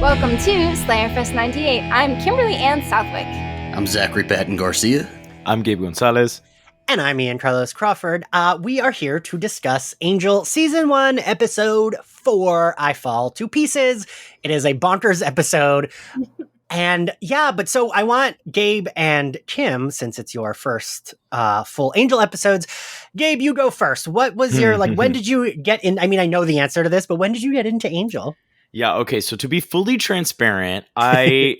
Welcome to Slayerfest 98. I'm Kimberly Ann Southwick. I'm Zachary Patton Garcia. I'm Gabe Gonzalez. And I'm Ian Carlos Crawford. We are here to discuss Angel Season 1, Episode 4, I Fall to Pieces. It is a bonkers episode. And yeah, but so I want Gabe and Kim, since it's your first full Angel episodes. Gabe, you go first. What was your, when did you get in? I mean, I know the answer to this, but when did you get into Angel? Yeah, okay, so to be fully transparent, I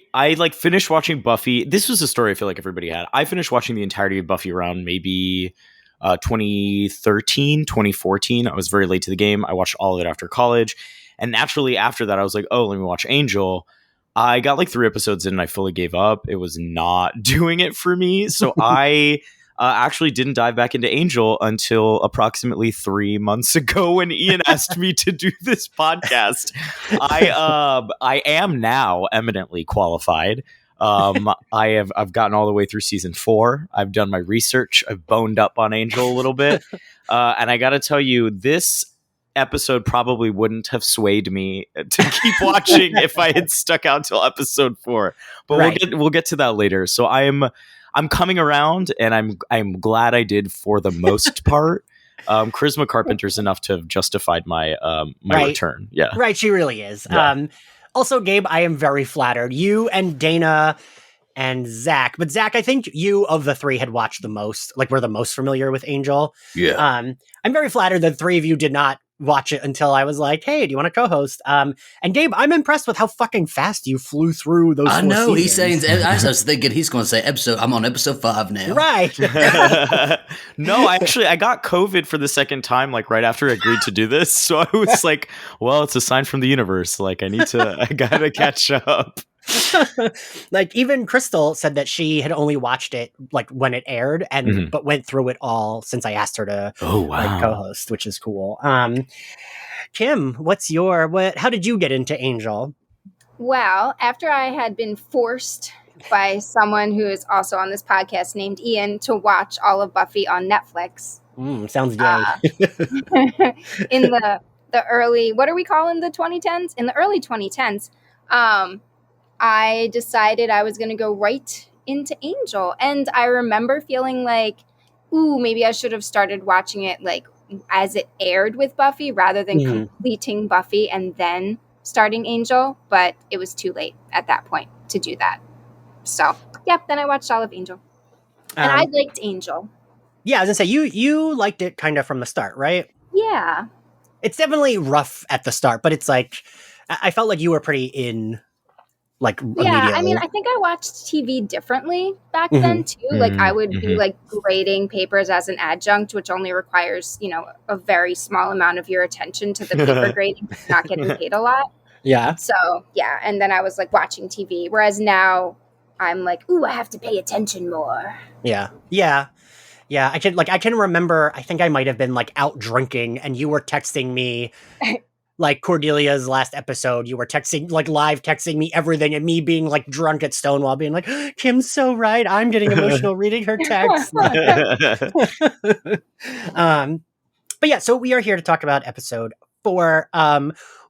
finished watching Buffy. This was a story I feel like everybody had. I finished watching the entirety of Buffy around maybe 2013, 2014. I was very late to the game. I watched all of it after college. And naturally after that, I was like, oh, let me watch Angel. I got like 3 episodes in and I fully gave up. It was not doing it for me. So I actually didn't dive back into Angel until approximately 3 months ago when Ian asked me to do this podcast. I am now eminently qualified. I've gotten all the way through season 4. I've done my research. I've boned up on Angel a little bit. And I got to tell you, this episode probably wouldn't have swayed me to keep watching if I had stuck out till episode 4. But right. we'll get to that later. So I'm coming around, and I'm glad I did for the most part. Charisma Carpenter's enough to have justified my return. Yeah, right. She really is. Yeah. Also, Gabe, I am very flattered. You and Dana and Zach, but Zach, I think you of the 3 had watched the most. Like, we're the most familiar with Angel. Yeah. I'm very flattered that 3 of you did not watch it until I was like, hey, do you want to co-host? And Gabe, I'm impressed with how fucking fast you flew through those 4 I know, seasons. he's saying, I was thinking he's going to say I'm on episode 5 now. Right. No, I got COVID for the second time, like right after I agreed to do this. So I was like, well, it's a sign from the universe. Like I gotta catch up. Like even Crystal said that she had only watched it like when it aired and but went through it all since I asked her to like, co-host, which is cool. Kim, how did you get into Angel? Well, after I had been forced by someone who is also on this podcast named Ian to watch all of Buffy on Netflix. Sounds gay. In the early, what are we calling the 2010s? In the early 2010s, I decided I was going to go right into Angel. And I remember feeling like, ooh, maybe I should have started watching it like as it aired with Buffy rather than completing Buffy and then starting Angel. But it was too late at that point to do that. So, yeah, then I watched all of Angel. And I liked Angel. Yeah, I was going to say, you liked it kind of from the start, right? Yeah. It's definitely rough at the start, but it's like, I felt like you were pretty in. Like yeah, I mean, I think I watched TV differently back then too. Like I would be like grading papers as an adjunct, which only requires, a very small amount of your attention to the paper grading, not getting paid a lot. Yeah. So yeah, and then I was like watching TV, whereas now I'm like, ooh, I have to pay attention more. Yeah. I can remember. I think I might have been like out drinking, and you were texting me. Like Cordelia's last episode, you were live texting me everything, and me being like drunk at Stonewall, being like, Kim's so right. I'm getting emotional reading her text. But yeah, so we are here to talk about episode 4.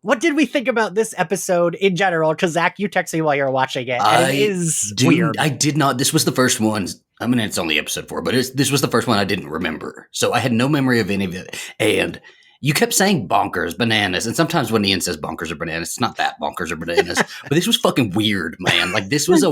What did we think about this episode in general? Because Zach, you texted me while you were watching it, and it is weird. I did not. This was the first one. I mean, it's only episode 4, but this was the first one I didn't remember. So I had no memory of any of it. And you kept saying bonkers, bananas, and sometimes when Ian says bonkers or bananas, it's not that bonkers or bananas, but this was fucking weird, man. Like this was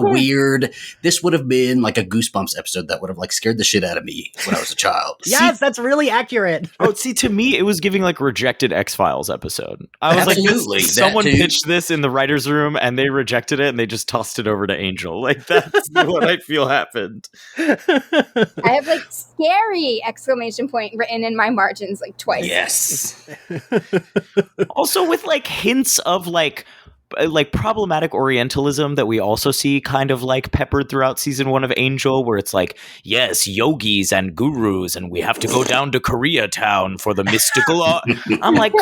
this would have been like a Goosebumps episode that would have like scared the shit out of me when I was a child. Yes, that's really accurate. To me, it was giving like rejected X-Files episode. I was Absolutely, like, someone pitched this in the writer's room and they rejected it and they just tossed it over to Angel. Like that's what I feel happened. I have like scary exclamation point written in my margins like twice. Yes. Also with like hints of like problematic Orientalism that we also see kind of like peppered throughout season 1 of Angel, where it's like, yes, yogis and gurus, and we have to go down to Koreatown for the mystical. I'm like,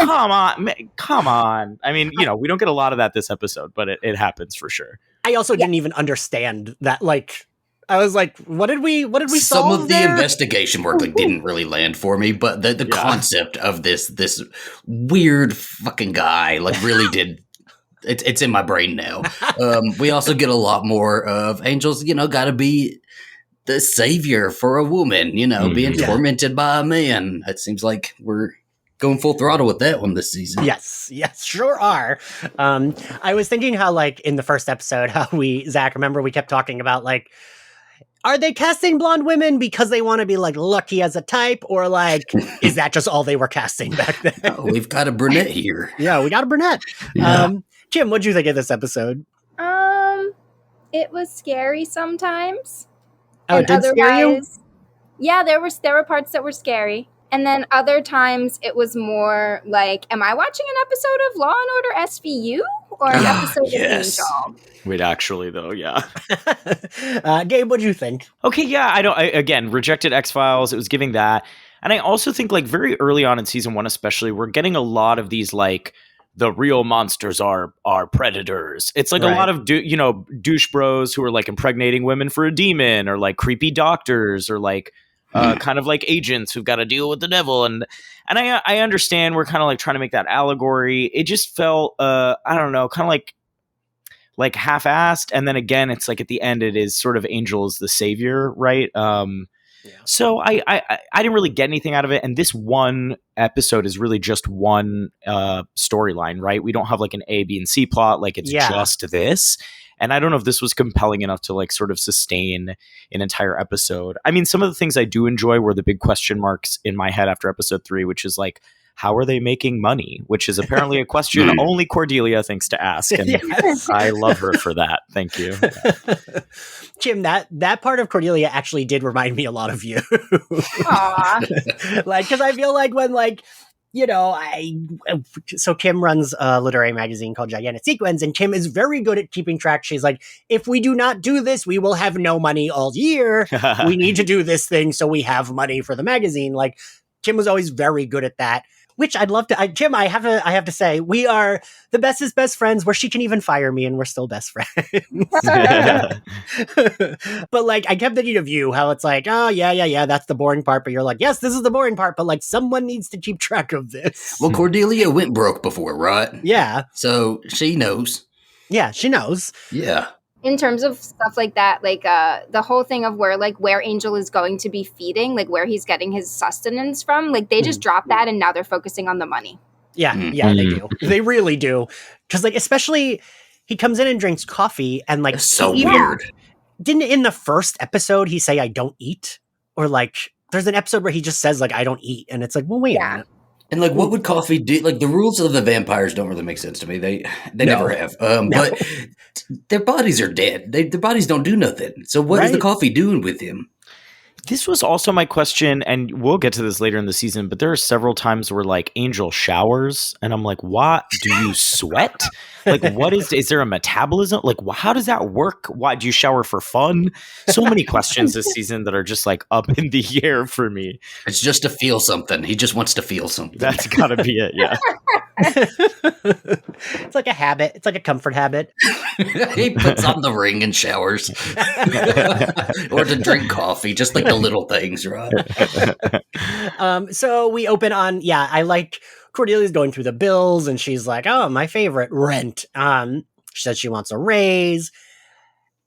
come on. I mean, we don't get a lot of that this episode, but it happens for sure. I also didn't even understand that, like, I was like, what did we solve Some of there? the investigation work didn't really land for me, but the concept of this weird fucking guy really did it's in my brain now. We also get a lot more of Angel's, got to be the savior for a woman, being tormented by a man. It seems like we're going full throttle with that one this season. Yes, sure are. I was thinking how, like, in the first episode, how Zach, remember we kept talking about, like, are they casting blonde women because they want to be, like, lucky as a type? Or, like, is that just all they were casting back then? Oh, we've got a brunette here. Yeah, we got a brunette. Yeah. Jim, what'd you think of this episode? It was scary sometimes. Oh, it did scare you? Yeah, there were parts that were scary. And then other times it was more like, am I watching an episode of Law and Order SVU or an episode of Angel? Wait, actually, though, yeah. Gabe, what'd you think? Okay, yeah, again, rejected X-Files. It was giving that. And I also think, like, very early on in season 1 especially, we're getting a lot of these, like, the real monsters are predators. It's like a lot of douche bros who are like impregnating women for a demon, or like creepy doctors, or like kind of like agents who've got to deal with the devil. And I understand we're kind of like trying to make that allegory. It just felt I don't know, kind of like half-assed. And then again, it's like at the end, it is sort of Angel is the savior, right? So I didn't really get anything out of it. And this one episode is really just one storyline, right? We don't have like an A, B, and C plot. Like it's just this. And I don't know if this was compelling enough to like sort of sustain an entire episode. I mean, some of the things I do enjoy were the big question marks in my head after episode 3, which is like, how are they making money? Which is apparently a question only Cordelia thinks to ask. And I love her for that. Thank you. Jim, that part of Cordelia actually did remind me a lot of you. Aww. Like, because I feel like when, like, so Kim runs a literary magazine called Gigantic Sequence, and Kim is very good at keeping track. She's like, if we do not do this, we will have no money all year. We need to do this thing so we have money for the magazine. Like, Kim was always very good at that. Which I'd love to. Jim, I have to say, we are the bestest best friends, where she can even fire me and we're still best friends. But like, I kept thinking of you, how it's like, oh yeah, that's the boring part. But you're like, yes, this is the boring part. But like, someone needs to keep track of this. Well, Cordelia went broke before, right? Yeah. So she knows. Yeah, she knows. Yeah. In terms of stuff like that, like the whole thing of where Angel is going to be feeding, like where he's getting his sustenance from, like they just dropped that and now they're focusing on the money. Yeah, they do. They really do. Because like, especially he comes in and drinks coffee and like, that's so weird. Didn't in the first episode he say, I don't eat? Or like, there's an episode where he just says like, I don't eat. And it's like, well, wait a minute. And like, what would coffee do? Like, the rules of the vampires don't really make sense to me. They never have. But their bodies are dead. Their bodies don't do nothing. So what is the coffee doing with him? This was also my question, and we'll get to this later in the season, but there are several times where like Angel showers, and I'm like, what? Do you sweat? Like, what is there a metabolism? Like, how does that work? Why do you shower for fun? So many questions this season that are just like up in the air for me. It's just to feel something. He just wants to feel something. That's gotta be it. Yeah. It's like a habit. It's like a comfort habit. He puts on the ring and showers. Or to drink coffee, just like the little things, right? So we open on, I like Cordelia's going through the bills and she's like, oh, my favorite, rent. She says she wants a raise.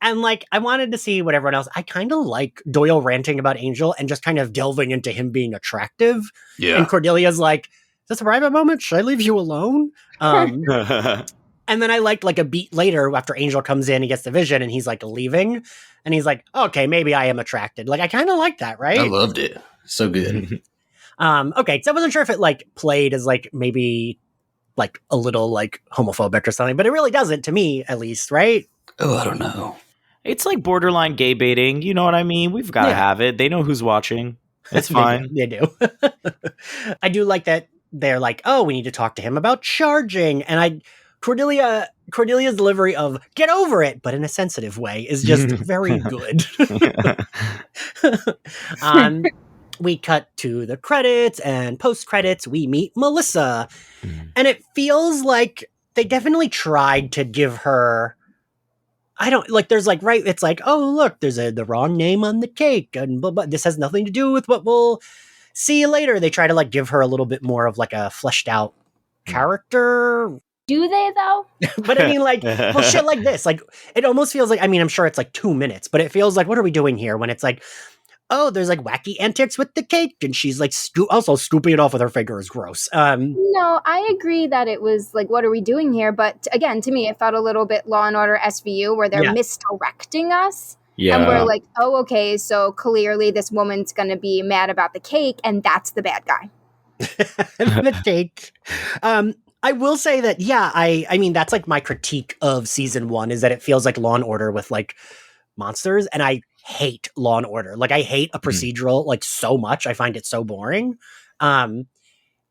And like, I wanted to see what everyone else, I kind of like Doyle ranting about Angel and just kind of delving into him being attractive. Yeah. And Cordelia's like, is this a private moment? Should I leave you alone? And then I liked like a beat later after Angel comes in, he gets the vision and he's like leaving. And he's like, okay, maybe I am attracted. Like, I kind of like that, right? I loved it. So good. Okay, so I wasn't sure if it like played as like maybe like a little like homophobic or something, but it really doesn't to me, at least, right? Oh, I don't know. It's like borderline gay baiting. You know what I mean? We've got to have it. They know who's watching. It's fine. They do. I do like that they're like, oh, we need to talk to him about charging. And Cordelia's delivery of get over it, but in a sensitive way, is just very good. We cut to the credits, and post credits, we meet Melissa. And it feels like they definitely tried to give her, there's like, right, it's like, oh, look, there's the wrong name on the cake, and but this has nothing to do with what we'll see later. They try to like give her a little bit more of like a fleshed out character. Do they though? But I mean, like, well, shit like this, like, it almost feels like, I mean, I'm sure it's like 2 minutes, but it feels like, what are we doing here? When it's like, oh, there's like wacky antics with the cake, and she's like also scooping it off with her finger is gross. No, I agree that it was like, what are we doing here? But again, to me, it felt a little bit Law and Order SVU, where they're misdirecting us. Yeah. And we're like, oh, okay, so clearly this woman's going to be mad about the cake, and that's the bad guy. The cake. I will say that, yeah, I mean, that's like my critique of season 1 is that it feels like Law and Order with like monsters, and I hate Law and Order. Like, I hate a procedural like so much. I find it so boring. And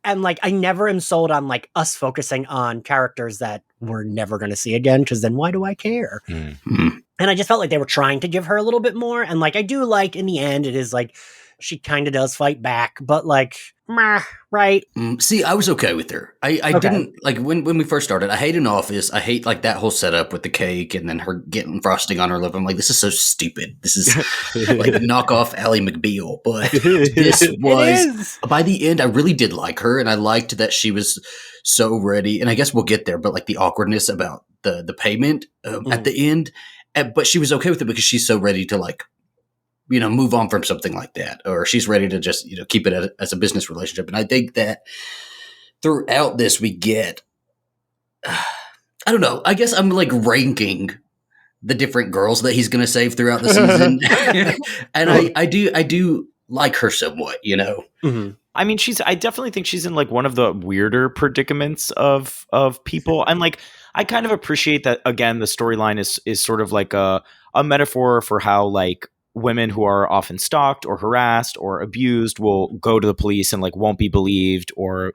like, I never am sold on like us focusing on characters that we're never going to see again, because then why do I care? And I just felt like they were trying to give her a little bit more. And like, I do like in the end, it is like, she kind of does fight back, but like, meh, right? See, I was okay with her. I didn't, like, when we first started, I hate An Office. I hate, like, that whole setup with the cake and then her getting frosting on her lip. I'm like, this is so stupid. This is like knockoff Ally McBeal. But this was, by the end, I really did like her, and I liked that she was so ready. And I guess we'll get there, but like the awkwardness about the payment at the end. But she was okay with it because she's so ready to, like, you know, move on from something like that, or she's ready to just, you know, keep it as a business relationship. And I think that throughout this, we get, I don't know, I guess I'm like ranking the different girls that he's going to save throughout the season. And I do like her somewhat, you know? I mean, I definitely think she's in like one of the weirder predicaments of people. And like, I kind of appreciate that, again, the storyline is sort of like a metaphor for how like women who are often stalked or harassed or abused will go to the police and like won't be believed or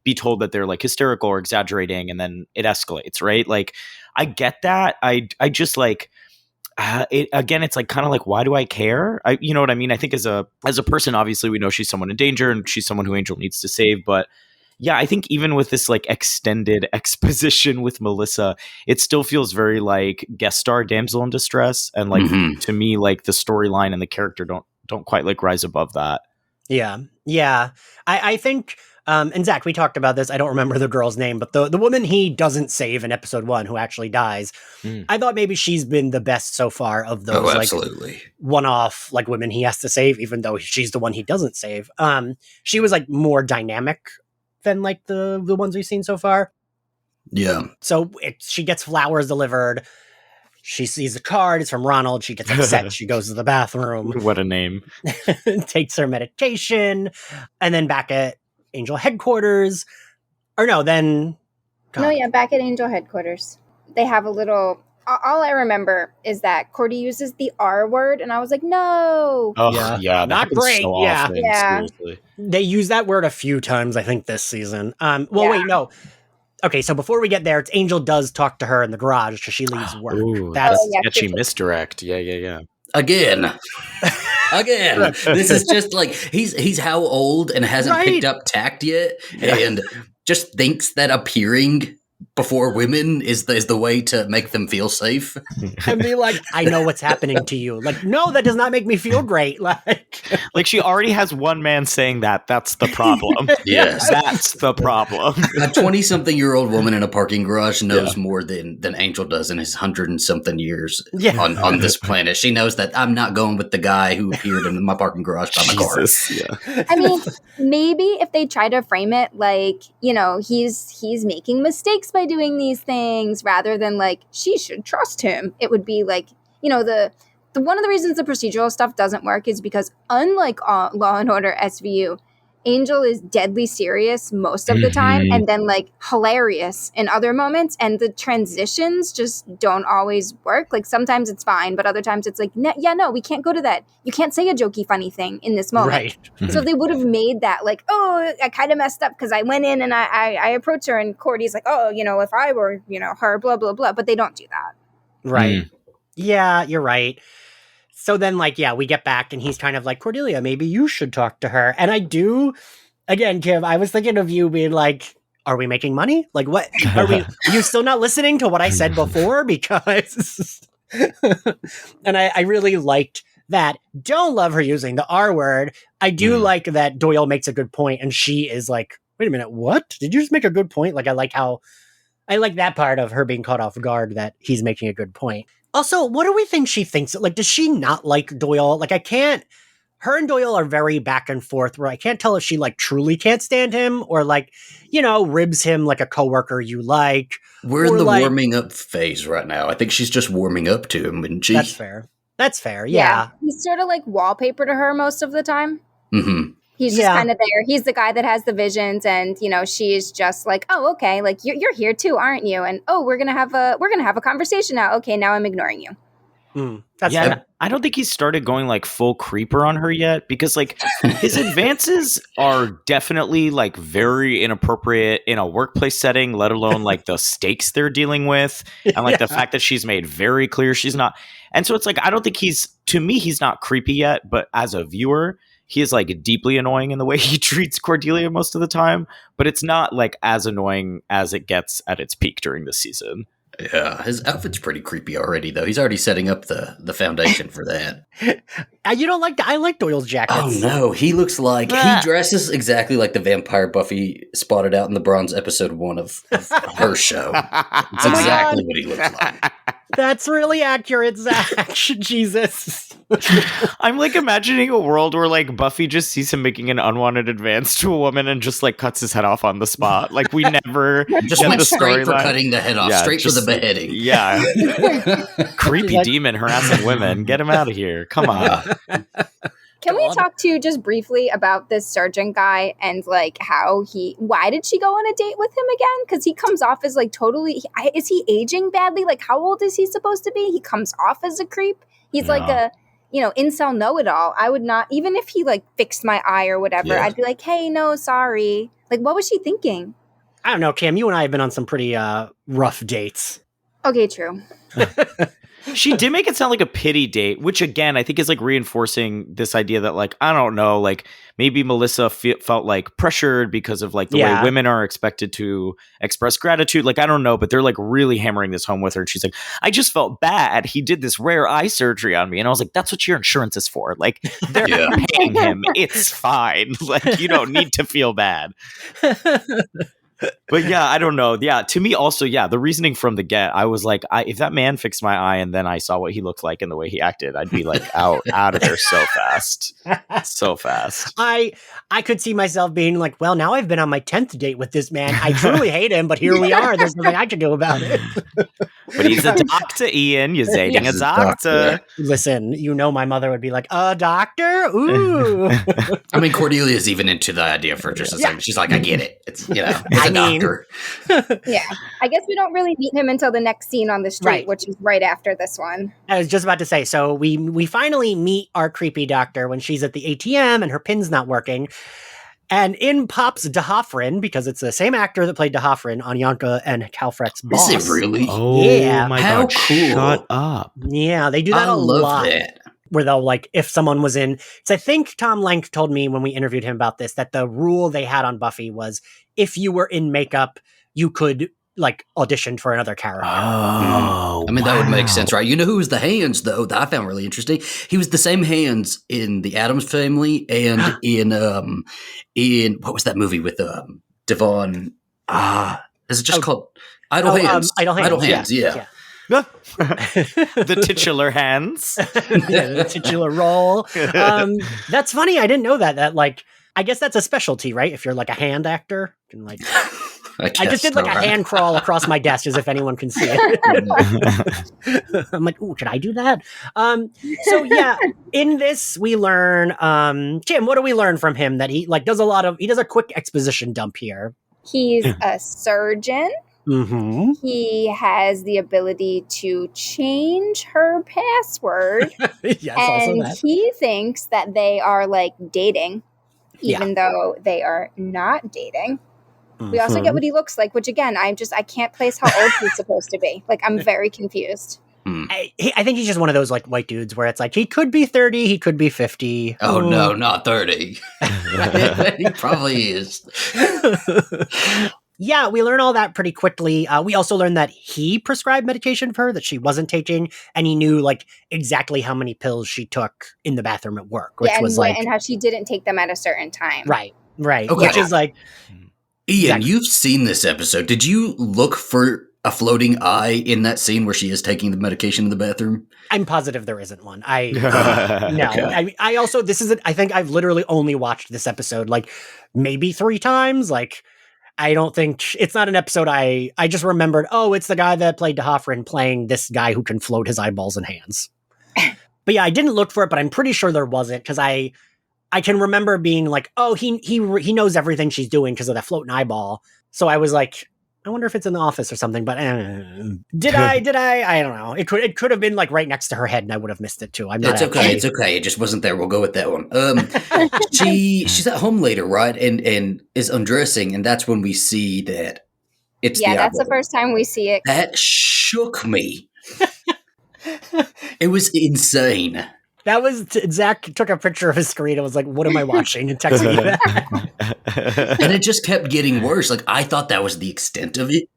be told that they're like hysterical or exaggerating, and then it escalates, right? Like, I get that. I just like, it's like kind of like, why do I care? You know what I mean? I think as a person, obviously we know she's someone in danger and she's someone who Angel needs to save. But yeah, I think even with this like extended exposition with Melissa, it still feels very like guest star damsel in distress. And like, to me, like the storyline and the character don't quite like rise above that. Yeah. Yeah. I think, and Zach, we talked about this. I don't remember the girl's name, but the woman he doesn't save in episode 1 who actually dies, I thought maybe she's been the best so far of those like one-off like women he has to save, even though she's the one he doesn't save. She was like more dynamic than like the ones we've seen so far. Yeah. So she gets flowers delivered. She sees the card. It's from Ronald. She gets upset. She goes to the bathroom. What a name. Takes her medication. And then back at Angel headquarters. Or no, then... God. No, yeah, back at Angel headquarters. They have a little... All I remember is that Cordy uses the R word, and I was like, no. Oh, yeah. Not great. So often, seriously. They use that word a few times, I think, this season. Wait, no. Okay, so before we get there, it's Angel does talk to her in the garage because she leaves work. Ooh, that's sketchy misdirect. Yeah. Again. This is just like, he's how old and hasn't picked up tact yet, and just thinks that appearing before women is the way to make them feel safe. And be like, I know what's happening to you. Like, no, that does not make me feel great. Like she already has one man saying that. That's the problem. Yes. That's the problem. A 20-something-year-old woman in a parking garage knows more than Angel does in his 100-and-something years on this planet. She knows that I'm not going with the guy who appeared in my parking garage by my car. Yeah. I mean, maybe if they try to frame it like, you know, he's making mistakes by doing these things rather than like she should trust him, it would be like, you know, the one of the reasons the procedural stuff doesn't work is because unlike Law and Order SVU, Angel is deadly serious most of the time and then like hilarious in other moments, and the transitions just don't always work. Like sometimes it's fine, but other times it's like, no, we can't go to that. You can't say a jokey funny thing in this moment. Right. So they would have made that like, oh, I kind of messed up because I went in and I approached her, and Cordy's like, oh, you know, if I were, you know, her, blah, blah, blah. But they don't do that. Right. Yeah, you're right. So then, like, yeah, we get back and he's kind of like, Cordelia, maybe you should talk to her. And I do, again, Kim, I was thinking of you being like, are we making money? Like, what? Are you still not listening to what I said before? Because, and I really liked that. Don't love her using the R word. I do like that Doyle makes a good point and she is like, wait a minute, what? Did you just make a good point? Like, I like how I like that part of her being caught off guard, that he's making a good point. Also, what do we think she thinks? Like, does she not like Doyle? Like, her and Doyle are very back and forth, where I can't tell if she like truly can't stand him or like, ribs him like a coworker you like. We're in the warming up phase right now. I think she's just warming up to him, and she. That's fair. Yeah. He's sort of like wallpaper to her most of the time. Mm-hmm. He's just kind of there. He's the guy that has the visions, and she's just like, oh, okay, like you're here too, aren't you? And we're gonna have a conversation now. Okay, now I'm ignoring you. That's fair. I don't think he started going like full creeper on her yet, because like his advances are definitely like very inappropriate in a workplace setting, let alone like the stakes they're dealing with, and like the fact that she's made very clear she's not. And so it's like, I don't think he's not creepy yet, but as a viewer, he is like deeply annoying in the way he treats Cordelia most of the time, but it's not like as annoying as it gets at its peak during this season. Yeah, his outfit's pretty creepy already, though. He's already setting up the foundation for that. You don't like I like Doyle's jackets. Oh, no. He looks like... He dresses exactly like the vampire Buffy spotted out in the Bronze episode 1 of her show. It's exactly what he looks like. That's really accurate, Zach. Jesus. I'm like imagining a world where like Buffy just sees him making an unwanted advance to a woman and just like cuts his head off on the spot. Like we never just went straight for cutting the head off, straight for the beheading. Yeah. Creepy demon harassing women. Get him out of here. Come on. Can we talk to you just briefly about this surgeon guy and like why did she go on a date with him again? Because he comes off as like totally, is he aging badly? Like how old is he supposed to be? He comes off as a creep. He's like a, incel know-it-all. I would not, even if he like fixed my eye or whatever, I'd be like, hey, no, sorry. Like what was she thinking? I don't know, Cam, you and I have been on some pretty rough dates. Okay, true. She did make it sound like a pity date, which again, I think is like reinforcing this idea that like, I don't know, like maybe Melissa felt like pressured because of like the way women are expected to express gratitude. Like, I don't know, but they're like really hammering this home with her. And she's like, I just felt bad. He did this rare eye surgery on me. And I was like, that's what your insurance is for. Like they're paying him. It's fine. Like you don't need to feel bad. But yeah, I don't know. Yeah, to me also, the reasoning from the get, I was like, if that man fixed my eye and then I saw what he looked like and the way he acted, I'd be like out of there so fast. So fast. I could see myself being like, well, now I've been on my 10th date with this man. I truly hate him, but here we are. There's nothing I can do about it. But he's a doctor, Ian. You're dating a doctor. Listen, my mother would be like, a doctor? Ooh. I mean, Cordelia's even into the idea for just a second. She's like, I get it. It's, it's a doctor. Yeah. I guess we don't really meet him until the next scene on the street, which is right after this one. I was just about to say, so we finally meet our creepy doctor when she's at the ATM and her pin's not working. And in pops DeHoffrin, because it's the same actor that played DeHoffrin on Yonka and Calfreck's boss. Is it really? Oh, yeah. My How God. cool. Shut up. Yeah, they do that a lot. I love that. Where they'll like, if someone was in, so I think Tom Lenk told me when we interviewed him about this, that the rule they had on Buffy was if you were in makeup, you could like audition for another character. Oh, I mean, that would make sense, right? You know who was the Hands, though, that I found really interesting? He was the same Hands in the Addams Family and in what was that movie with Devon? Is it just called Idle Hands? Idle Hands, yeah. The titular hands. The titular role. That's funny. I didn't know that. That like, I guess that's a specialty, right? If you're like a hand actor, you can like. I just did like a hand crawl across my desk as if anyone can see it. I'm like, ooh, should I do that? So yeah, in this we learn, Tim, what do we learn from him? That he like does a quick exposition dump here. He's a surgeon. Mm-hmm. He has the ability to change her password. Yes, and also that. He thinks that they are like dating, even though they are not dating. We also get what he looks like, which again, I can't place how old he's supposed to be. Like, I'm very confused. I think he's just one of those like white dudes where it's like, he could be 30, he could be 50. Oh, no, not 30. He probably is. Yeah, we learn all that pretty quickly. We also learned that he prescribed medication for her that she wasn't taking, and he knew like exactly how many pills she took in the bathroom at work, which was like, and how she didn't take them at a certain time. Right, Okay. which is like, Ian, Exactly. you've seen this episode. Did you look for a floating eye in that scene where she is taking the medication in the bathroom? I'm positive there isn't one. No. Okay. I also, I think I've literally only watched this episode like maybe 3 times. Like, I don't think it's not an episode I just remembered, oh, it's the guy that played DeHoffrin playing this guy who can float his eyeballs and hands. But yeah, I didn't look for it, but I'm pretty sure there wasn't, because I can remember being like, oh, he knows everything she's doing because of that floating eyeball. So I was like, I wonder if it's in the office or something. But did I? I don't know. It could have been like right next to her head, and I would have missed it too. It's okay. It's okay. It just wasn't there. We'll go with that one. She's at home later, right? And is undressing, and that's when we see that it's that's the first time we see it. That shook me. It was insane. That was Zach took a picture of his screen and was like, "What am I watching?" and texted me that. And it just kept getting worse. Like, I thought that was the extent of it.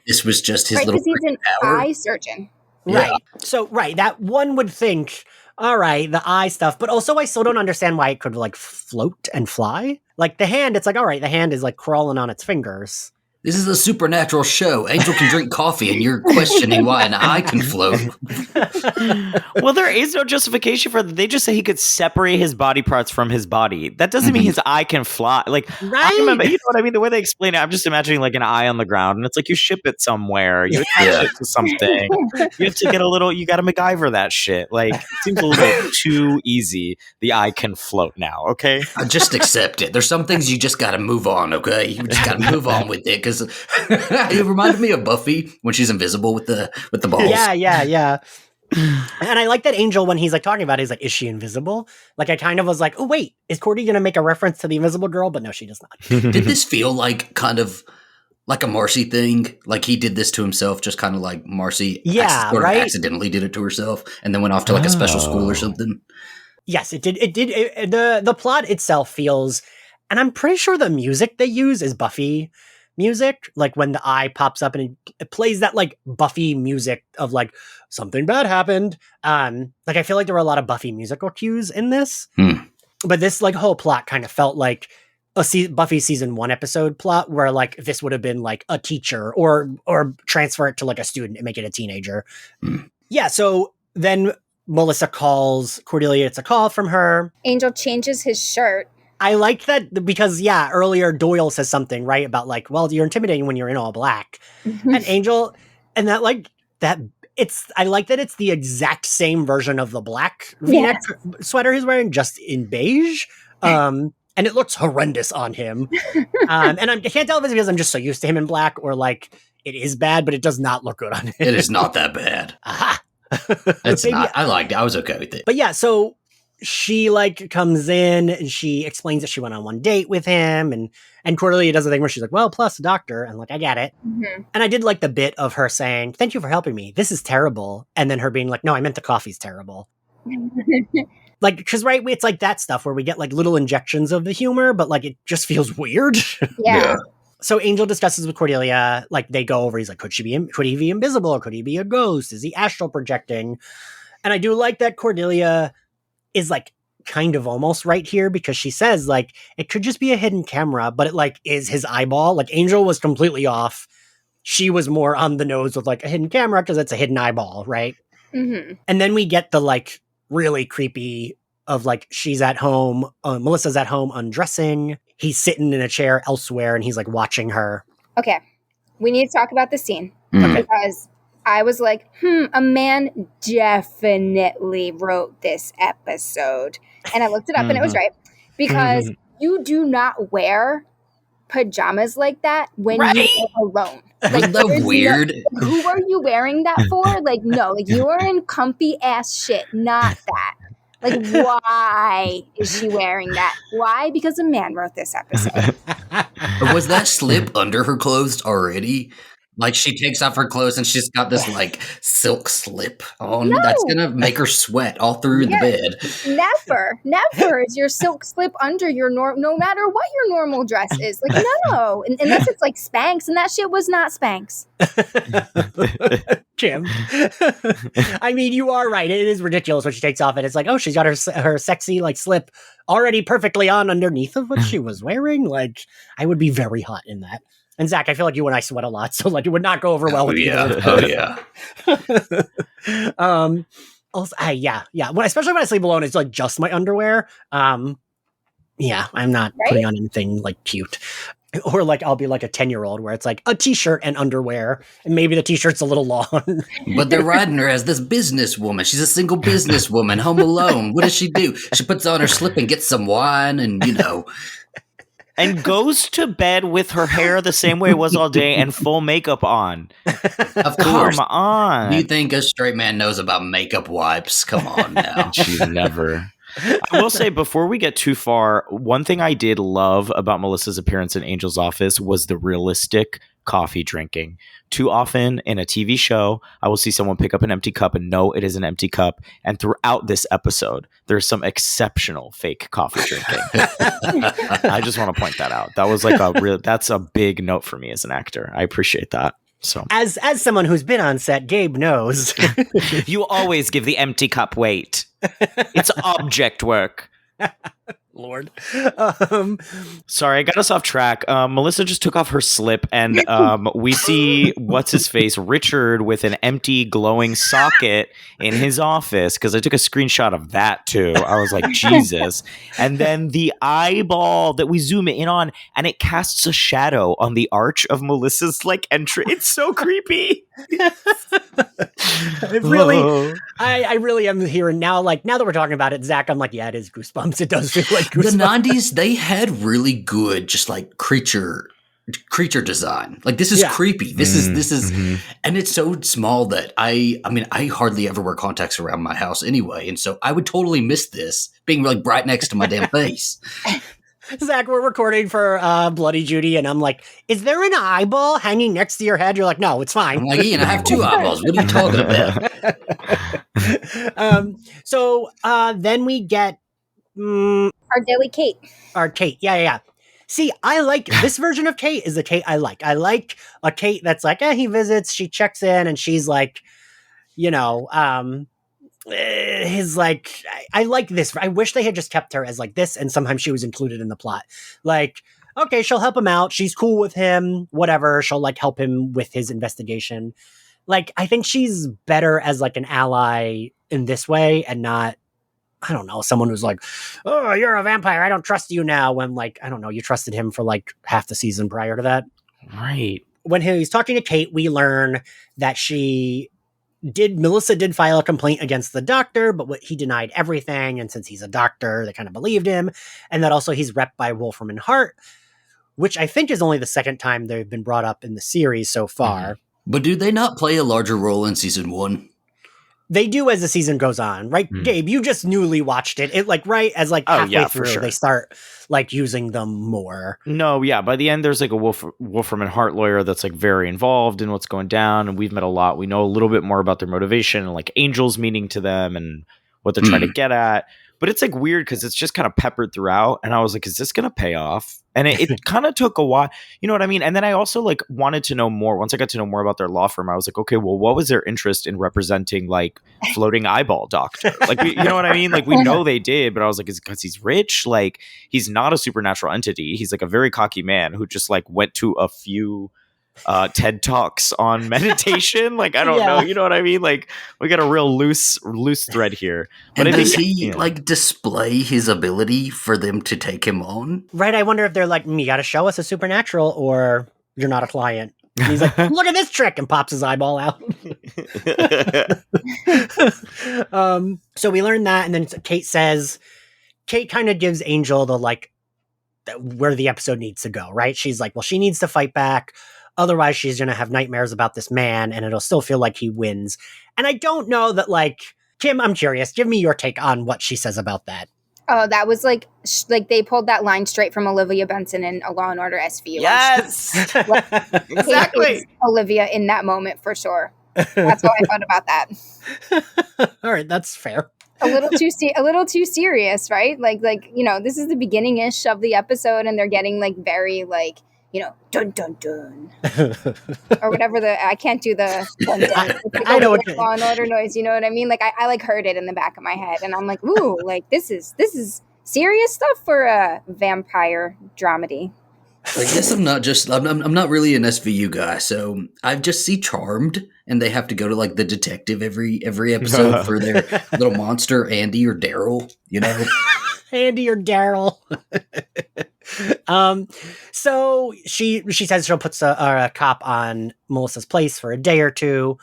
This was just his little because he's an power. eye surgeon. Right. So, that one would think, all right, the eye stuff, but also I still don't understand why it could like float and fly. Like the hand, it's like, all right, the hand is like crawling on its fingers. This is a supernatural show. Angel can drink coffee, and you're questioning why an eye can float. Well, there is no justification for that. They just say he could separate his body parts from his body. That doesn't mean his eye can fly. Like, Right. I remember, you know what I mean? The way they explain it, I'm just imagining like an eye on the ground, and it's like you ship it somewhere, you attach it to something. You have to get you got to MacGyver that shit. Like, it seems a little too easy. The eye can float now, okay? Just accept it. There's some things you just got to move on, okay? You just got to move on with it, because it reminded me of Buffy when she's invisible with the balls. Yeah. And I like that Angel, when he's like talking about it, he's like, is she invisible? Like, I kind of was like, oh, wait, is Cordy going to make a reference to the invisible girl? But no, she does not. Did this feel like kind of like a Marcy thing? Like he did this to himself, just kind of like Marcy right? accidentally did it to herself and then went off to like a special school or something? Yes, it did. The plot itself feels, and I'm pretty sure the music they use is Buffy music. Like when the eye pops up and it plays that like Buffy music of like something bad happened. Like I feel like there were a lot of Buffy musical cues in this, but this like whole plot kind of felt like a Buffy season 1 episode plot where like this would have been like a teacher or transfer it to like a student and make it a teenager. Yeah. So then Melissa calls Cordelia. It's a call from her. Angel changes his shirt. I like that because, earlier Doyle says something, right, about like, well, you're intimidating when you're in all black. And Angel, and that like, that I like that it's the exact same version of the black V-neck sweater he's wearing, just in beige. And it looks horrendous on him. And I can't tell if it's because I'm just so used to him in black or like it is bad, but it does not look good on him. It is not that bad. Aha. It's not. I liked it. I was okay with it. But yeah, so she like comes in and she explains that she went on one date with him, and Cordelia does the thing where she's like, well, plus a doctor, and like, I get it. And I did like the bit of her saying, thank you for helping me, this is terrible, and then her being like, no, I meant the coffee's terrible. Like, because right, it's like that stuff where we get like little injections of the humor, but like it just feels weird. Yeah. So Angel discusses with Cordelia, like they go over, he's like, could he be invisible, or could he be a ghost, is he astral projecting? And I do like that Cordelia is like kind of almost right here, because she says like it could just be a hidden camera, but it like is his eyeball. Like Angel was completely off. She was more on the nose with like a hidden camera because it's a hidden eyeball, right? And then we get the like really creepy of like she's at home, Melissa's at home undressing. He's sitting in a chair elsewhere and he's like watching her. Okay, we need to talk about the scene because I was like, a man definitely wrote this episode. And I looked it up and it was right. Because you do not wear pajamas like that when you are alone. Like, Wasn't that weird? Who are you wearing that for? Like, no, like you are in comfy ass shit, not that. Like, why is she wearing that? Why? Because a man wrote this episode. Was that slip under her clothes already? Like she takes off her clothes and she's got this like silk slip on No. that's gonna make her sweat all through the bed. Never is your silk slip under your no matter what your normal dress is. Like, no. Unless it's like Spanx, and that shit was not Spanx. Kim. I mean, you are right. It is ridiculous when she takes off and it's like, oh, she's got her sexy like slip already perfectly on underneath of what she was wearing. Like, I would be very hot in that. And Zach, I feel like you and I sweat a lot, so like it would not go over well with either. Also, yeah. Especially when I sleep alone, it's like just my underwear. Yeah, I'm not putting on anything like cute. Or like I'll be like a 10-year-old where it's like a t-shirt and underwear, and maybe the t-shirt's a little long. But they're riding her as this businesswoman. She's a single businesswoman, home alone. What does she do? She puts on her slip and gets some wine and, and goes to bed with her hair the same way it was all day and full makeup on. Of course. Come on. Do you think a straight man knows about makeup wipes? Come on now. She's never. I will say, before we get too far, one thing I did love about Melissa's appearance in Angel's office was the realistic coffee drinking. Too often in a TV show, I will see someone pick up an empty cup and know it is an empty cup. And throughout this episode, there's some exceptional fake coffee drinking. I just want to point that out. That was like that's a big note for me as an actor. I appreciate that. So as someone who's been on set, Gabe knows. You always give the empty cup weight. It's object work. Lord. Sorry, I got us off track. Melissa just took off her slip, and we see what's-his-face, Richard, with an empty glowing socket in his office, because I took a screenshot of that, too. I was like, Jesus. And then the eyeball that we zoom in on, and it casts a shadow on the arch of Melissa's, like, entry. It's so creepy. I really am here and now. Like, now that we're talking about it, Zach, I'm like, yeah, it is goosebumps. It does feel like goosebumps. The 90s, they had really good, just like creature design. Like, this is creepy. This is, and it's so small that I hardly ever wear contacts around my house anyway. And so I would totally miss this being like right next to my damn face. Zach, we're recording for Bloody Judy, and I'm like, is there an eyeball hanging next to your head? You're like, no, it's fine. I'm like, Ian, I have 2 eyeballs. What are you talking about? So then we get Our daily Kate. Our Kate. Yeah. See, I like this version of Kate is the Kate I like. I like a Kate that's like, he visits, she checks in, and she's like, his like, I like this. I wish they had just kept her as like this, and sometimes she was included in the plot. Like, okay, she'll help him out. She's cool with him, whatever. She'll like help him with his investigation. Like, I think she's better as like an ally in this way, and not, I don't know, someone who's like, oh, you're a vampire, I don't trust you now, when like, I don't know, you trusted him for like half the season prior to that. Right. When he's talking to Kate, we learn that Melissa did file a complaint against the doctor, but he denied everything. And since he's a doctor, they kind of believed him. And that also he's repped by Wolfram and Hart, which I think is only the second time they've been brought up in the series so far. But do they not play a larger role in season 1? They do as the season goes on, right? Gabe, you just newly watched it. It like right as like halfway through, for sure. They start like using them more. No, yeah. By the end, there's like a Wolfram and Hart lawyer that's like very involved in what's going down, and we've met a lot. We know a little bit more about their motivation and like Angel's meaning to them and what they're trying to get at. But it's like weird because it's just kind of peppered throughout, and I was like, is this gonna pay off? And it kind of took a while, you know what I mean? And then I also like wanted to know more. Once I got to know more about their law firm, I was like, okay, well, what was their interest in representing like floating eyeball doctor? Like, you know what I mean? Like, we know they did, but I was like, is it because he's rich? Like, he's not a supernatural entity. He's like a very cocky man who just like went to a few TED Talks on meditation. Like, I don't know, you know what I mean? Like, we got a real loose thread here. But and does he like display his ability for them to take him on? Right. I wonder if they're like, you got to show us a supernatural or you're not a client. And he's like, look at this trick, and pops his eyeball out. So we learned that. And then Kate kind of gives Angel the like where the episode needs to go. Right. She's like, well, she needs to fight back. Otherwise, she's going to have nightmares about this man, and it'll still feel like he wins. And I don't know that, like, Kim, I'm curious. Give me your take on what she says about that. Oh, that was like they pulled that line straight from Olivia Benson in A Law and Order SVU. Yes, exactly. Olivia in that moment for sure. That's how I thought about that. All right, that's fair. A little too serious, right? Like this is the beginning-ish of the episode, and they're getting like very like dun dun dun or whatever I can't do the dun, dun. I know what Law and Order noise. You know what I mean? Like I like heard it in the back of my head, and I'm like, ooh, like this is serious stuff for a vampire dramedy. I guess I'm not really an SVU guy, so I just see Charmed, and they have to go to like the detective every episode for their little monster, Andy or Daryl, Andy or Daryl. So she says she'll put a cop on Melissa's place for a day or two.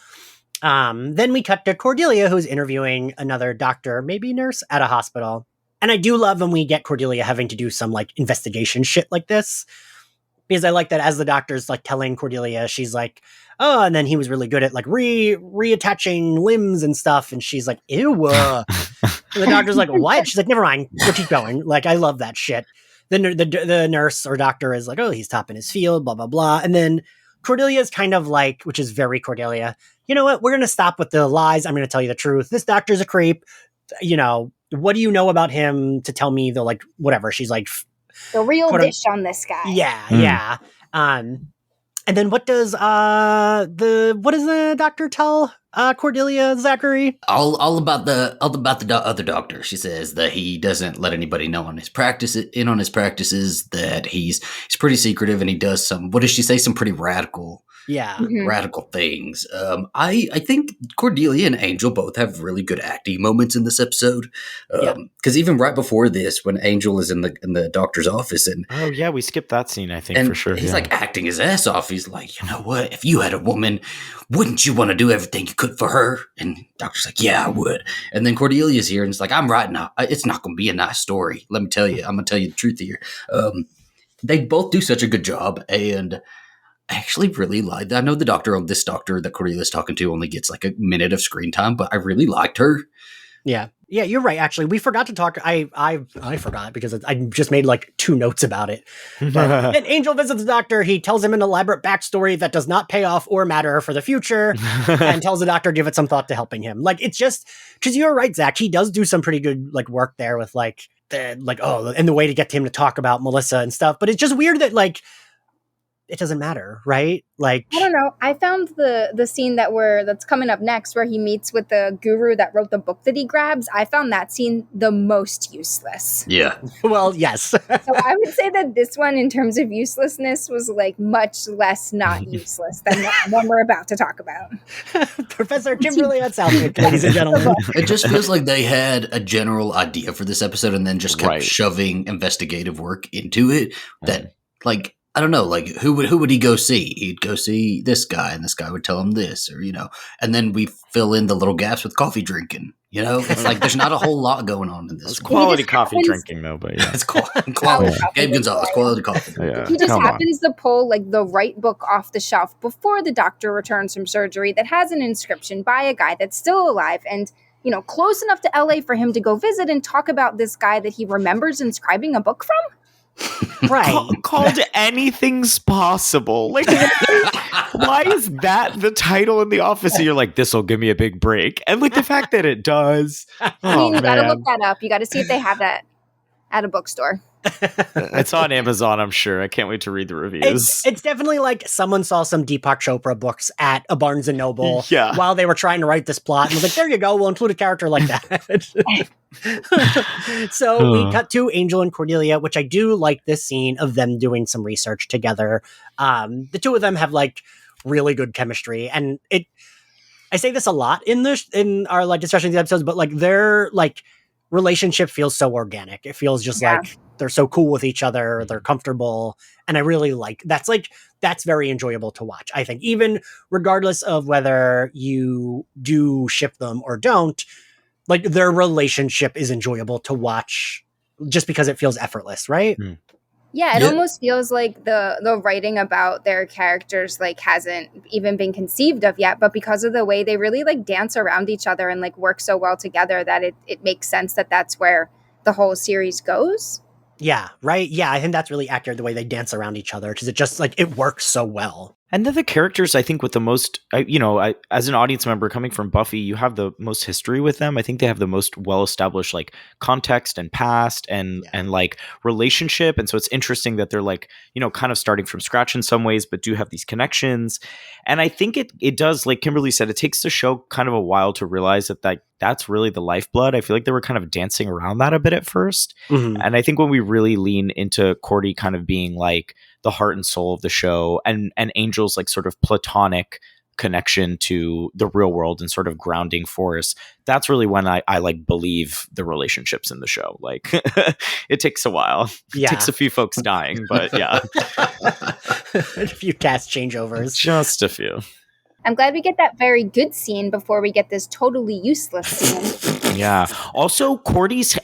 Then we cut to Cordelia, who's interviewing another doctor, maybe nurse, at a hospital. And I do love when we get Cordelia having to do some like investigation shit like this. Because I like that as the doctor's like telling Cordelia, she's like, oh, and then he was really good at like reattaching limbs and stuff. And she's like, ew. And the doctor's like, what? She's like, never mind. We'll keep going. Like, I love that shit. Then the nurse or doctor is like, oh, he's top in his field, blah, blah, blah. And then Cordelia is kind of like, which is very Cordelia, you know what? We're going to stop with the lies. I'm going to tell you the truth. This doctor's a creep. What do you know about him to tell me the like, whatever. She's like, the real dish on this guy. Yeah. And then what does the doctor tell Cordelia, Zachary? All about the other doctor. She says that he doesn't let anybody know on his practices, that he's pretty secretive, and he does some, what does she say, some pretty radical things. I think Cordelia and Angel both have really good acting moments in this episode. Because even right before this, when Angel is in the doctor's office, and oh yeah, we skipped that scene. I think for sure. He's like acting his ass off. He's like, you know what? If you had a woman, wouldn't you want to do everything you could for her? And doctor's like, yeah, I would. And then Cordelia's here, and it's like, I'm writing it's not going to be a nice story. Let me tell you, I'm going to tell you the truth here. They both do such a good job, and I actually really liked. I know this doctor that Cordelia's talking to only gets like a minute of screen time, but I really liked her. Yeah, you're right. Actually, we forgot to talk. I forgot because I just made like 2 notes about it. Then Angel visits the doctor. He tells him an elaborate backstory that does not pay off or matter for the future, and tells the doctor to give it some thought to helping him. Like, it's just because you're right, Zach. He does do some pretty good like work there with like and the way to get him to talk about Melissa and stuff. But it's just weird that like it doesn't matter, right? Like, I don't know. I found the scene that's coming up next, where he meets with the guru that wrote the book that he grabs. I found that scene the most useless. Yeah. Well, yes. So I would say that this one, in terms of uselessness, was like much less not useless than the one we're about to talk about. Professor Kimberly at Southwick, ladies and gentlemen. It just feels like they had a general idea for this episode and then just kept shoving investigative work into it. That like, I don't know, like who would he go see? He'd go see this guy, and this guy would tell him this, or and then we fill in the little gaps with coffee drinking. It's like there's not a whole lot going on in this. It's quality coffee drinking though, but yeah, it's quality. Gabe Gonzalez, quality coffee. Yeah, he just happens to pull like the right book off the shelf before the doctor returns from surgery that has an inscription by a guy that's still alive and close enough to LA for him to go visit and talk about this guy that he remembers inscribing a book from. Right. Called Anything's Possible. Like, why is that the title in the office? And you're like, this will give me a big break. And like the fact that it does. I mean, you got to look that up. You got to see if they have that at a bookstore. It's on Amazon, I'm sure. I can't wait to read the reviews. It's definitely like someone saw some Deepak Chopra books at a Barnes & Noble while they were trying to write this plot. And was like, there you go. We'll include a character like that. So we cut to Angel and Cordelia, which I do like this scene of them doing some research together. The two of them have like really good chemistry. And I say this a lot in our like discussion of the episodes, but like their like relationship feels so organic. It feels just like they're so cool with each other. They're comfortable. And I really that's very enjoyable to watch. I think even regardless of whether you do ship them or don't, like their relationship is enjoyable to watch just because it feels effortless. Right. Yeah, it almost feels like the writing about their characters like hasn't even been conceived of yet, but because of the way they really like dance around each other and like work so well together that it makes sense that that's where the whole series goes. Yeah, right? Yeah, I think that's really accurate, the way they dance around each other, because it just, like, it works so well. And then the characters, I think, with the most, as an audience member coming from Buffy, you have the most history with them. I think they have the most well-established, like, context and past and like relationship. And so it's interesting that they're like, kind of starting from scratch in some ways, but do have these connections. And I think it does, like Kimberly said, it takes the show kind of a while to realize that that's really the lifeblood. I feel like they were kind of dancing around that a bit at first. Mhm. And I think when we really lean into Cordy kind of being like the heart and soul of the show, and Angel's like sort of platonic connection to the real world and sort of grounding force, that's really when I like believe the relationships in the show. Like it takes a while. Yeah. It takes a few folks dying, but yeah. A few cast changeovers. Just a few. I'm glad we get that very good scene before we get this totally useless scene. Yeah. Also, Cordy's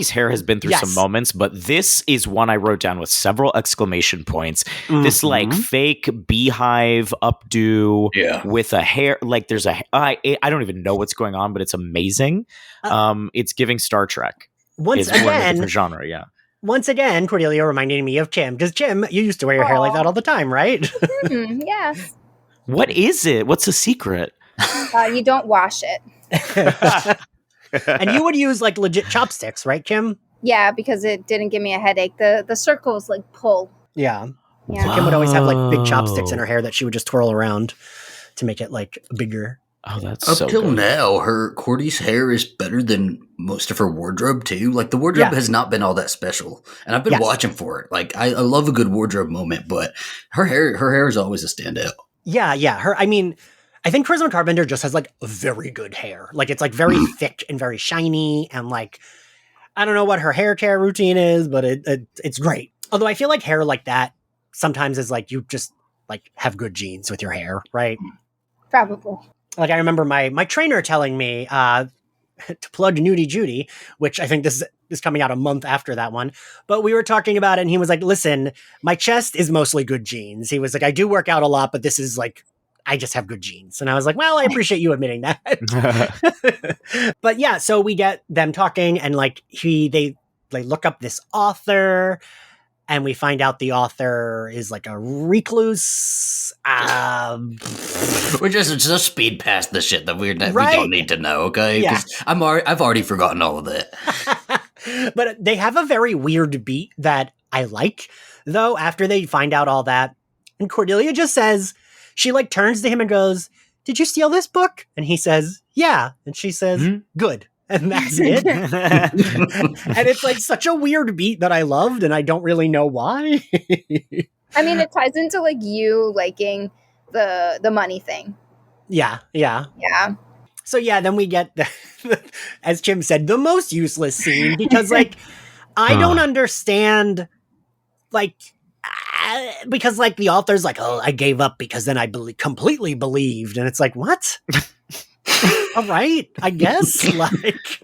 hair has been through Yes. some moments, but this is one I wrote down with several exclamation points. This like fake beehive updo with a hair, like there's I don't even know what's going on, but it's amazing. It's giving Star Trek. Once It's more in a again, different genre, yeah. Once again, Cordelia reminding me of Jim. Because Jim, you used to wear your hair like that all the time, right? Yes. What is it? What's the secret? You don't wash it. And you would use like legit chopsticks, right, Kim? Yeah, because it didn't give me a headache. The circles like pull. Yeah. Yeah. So Kim would always have like big chopsticks in her hair that she would just twirl around to make it like bigger. Oh, that's Up so till good. now, Cordy's hair is better than most of her wardrobe too. Like the wardrobe has not been all that special, and I've been watching for it. Like I love a good wardrobe moment, but her hair is always a standout. Yeah. I think Charisma Carpenter just has like very good hair. Like it's like very thick and very shiny, and like I don't know what her hair care routine is, but it's great. Although I feel like hair like that sometimes is like you just like have good genes with your hair, right? Probably. Like I remember my trainer telling me to plug Nudie Judy, which I think this is coming out a month after that one. But we were talking about it, and he was like, "Listen, my chest is mostly good genes." He was like, "I do work out a lot, but this is like." I just have good genes. And I was like, well, I appreciate you admitting that. But yeah, so we get them talking, and like they look up this author, and we find out the author is like a recluse. We're just speed past the shit that we don't need to know, okay? Yeah. I've already forgotten all of that. But they have a very weird beat that I like, though, after they find out all that. And Cordelia just says, she like turns to him and goes, "Did you steal this book?" And he says, "Yeah." And she says, "Good." And that's it. And it's like such a weird beat that I loved, and I don't really know why. I mean, it ties into like you liking the money thing. Yeah. So yeah, then we get, as Jim said, the most useless scene, because like, I don't understand, like, because like the author's like, "Oh, I gave up because then I completely believed." And it's like, what? All right, I guess. Like,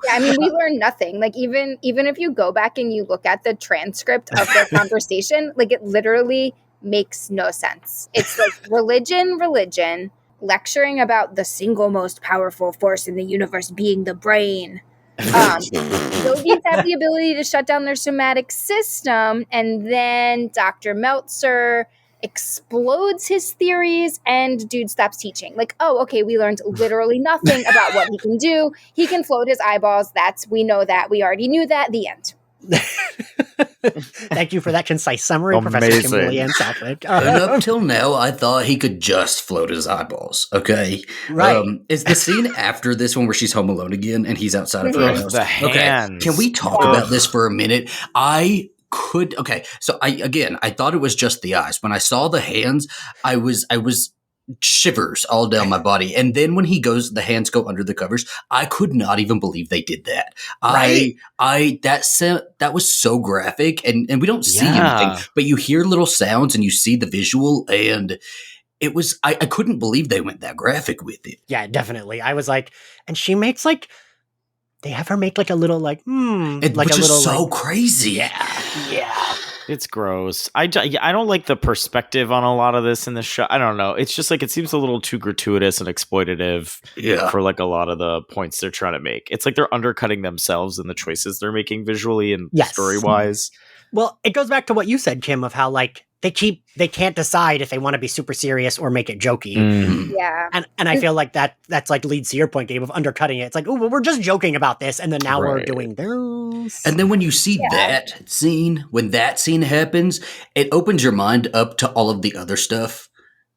Yeah, I mean, we learn nothing. Like even if you go back and you look at the transcript of their conversation, like it literally makes no sense. It's like religion, lecturing about the single most powerful force in the universe being the brain. Yogis have the ability to shut down their somatic system, and then Dr. Meltzer explodes his theories and dude stops teaching. Like, oh, okay, we learned literally nothing about what he can do. He can float his eyeballs. We know that. We already knew that. The end. Thank you for that concise summary, Amazing. Professor Kimberly and Southwick. And up till now, I thought he could just float his eyeballs. Okay, Right. Is the scene after this one where she's home alone again and he's outside of her house? The hands. Can we talk about this for a minute? So I thought it was just the eyes. When I saw the hands, I was shivers all down my body. And then when the hands go under the covers, I could not even believe they did that. Right? That was so graphic, and we don't see anything, but you hear little sounds and you see the visual, and it was, I couldn't believe they went that graphic with it. Yeah, definitely. I was like, and she makes like, they have her make like a little like, like Which a is little so like, crazy. Yeah. It's gross. I don't like the perspective on a lot of this in the show. I don't know. It's just like it seems a little too gratuitous and exploitative for like a lot of the points they're trying to make. It's like they're undercutting themselves in the choices they're making visually and story-wise. Well, it goes back to what you said, Kim, of how like they can't decide if they want to be super serious or make it jokey. Yeah. And I feel like that's like leads to your point, Gabe, of undercutting it. It's like, oh, well, we're just joking about this, and then now we're doing this. And then when you see that scene, when that scene happens, it opens your mind up to all of the other stuff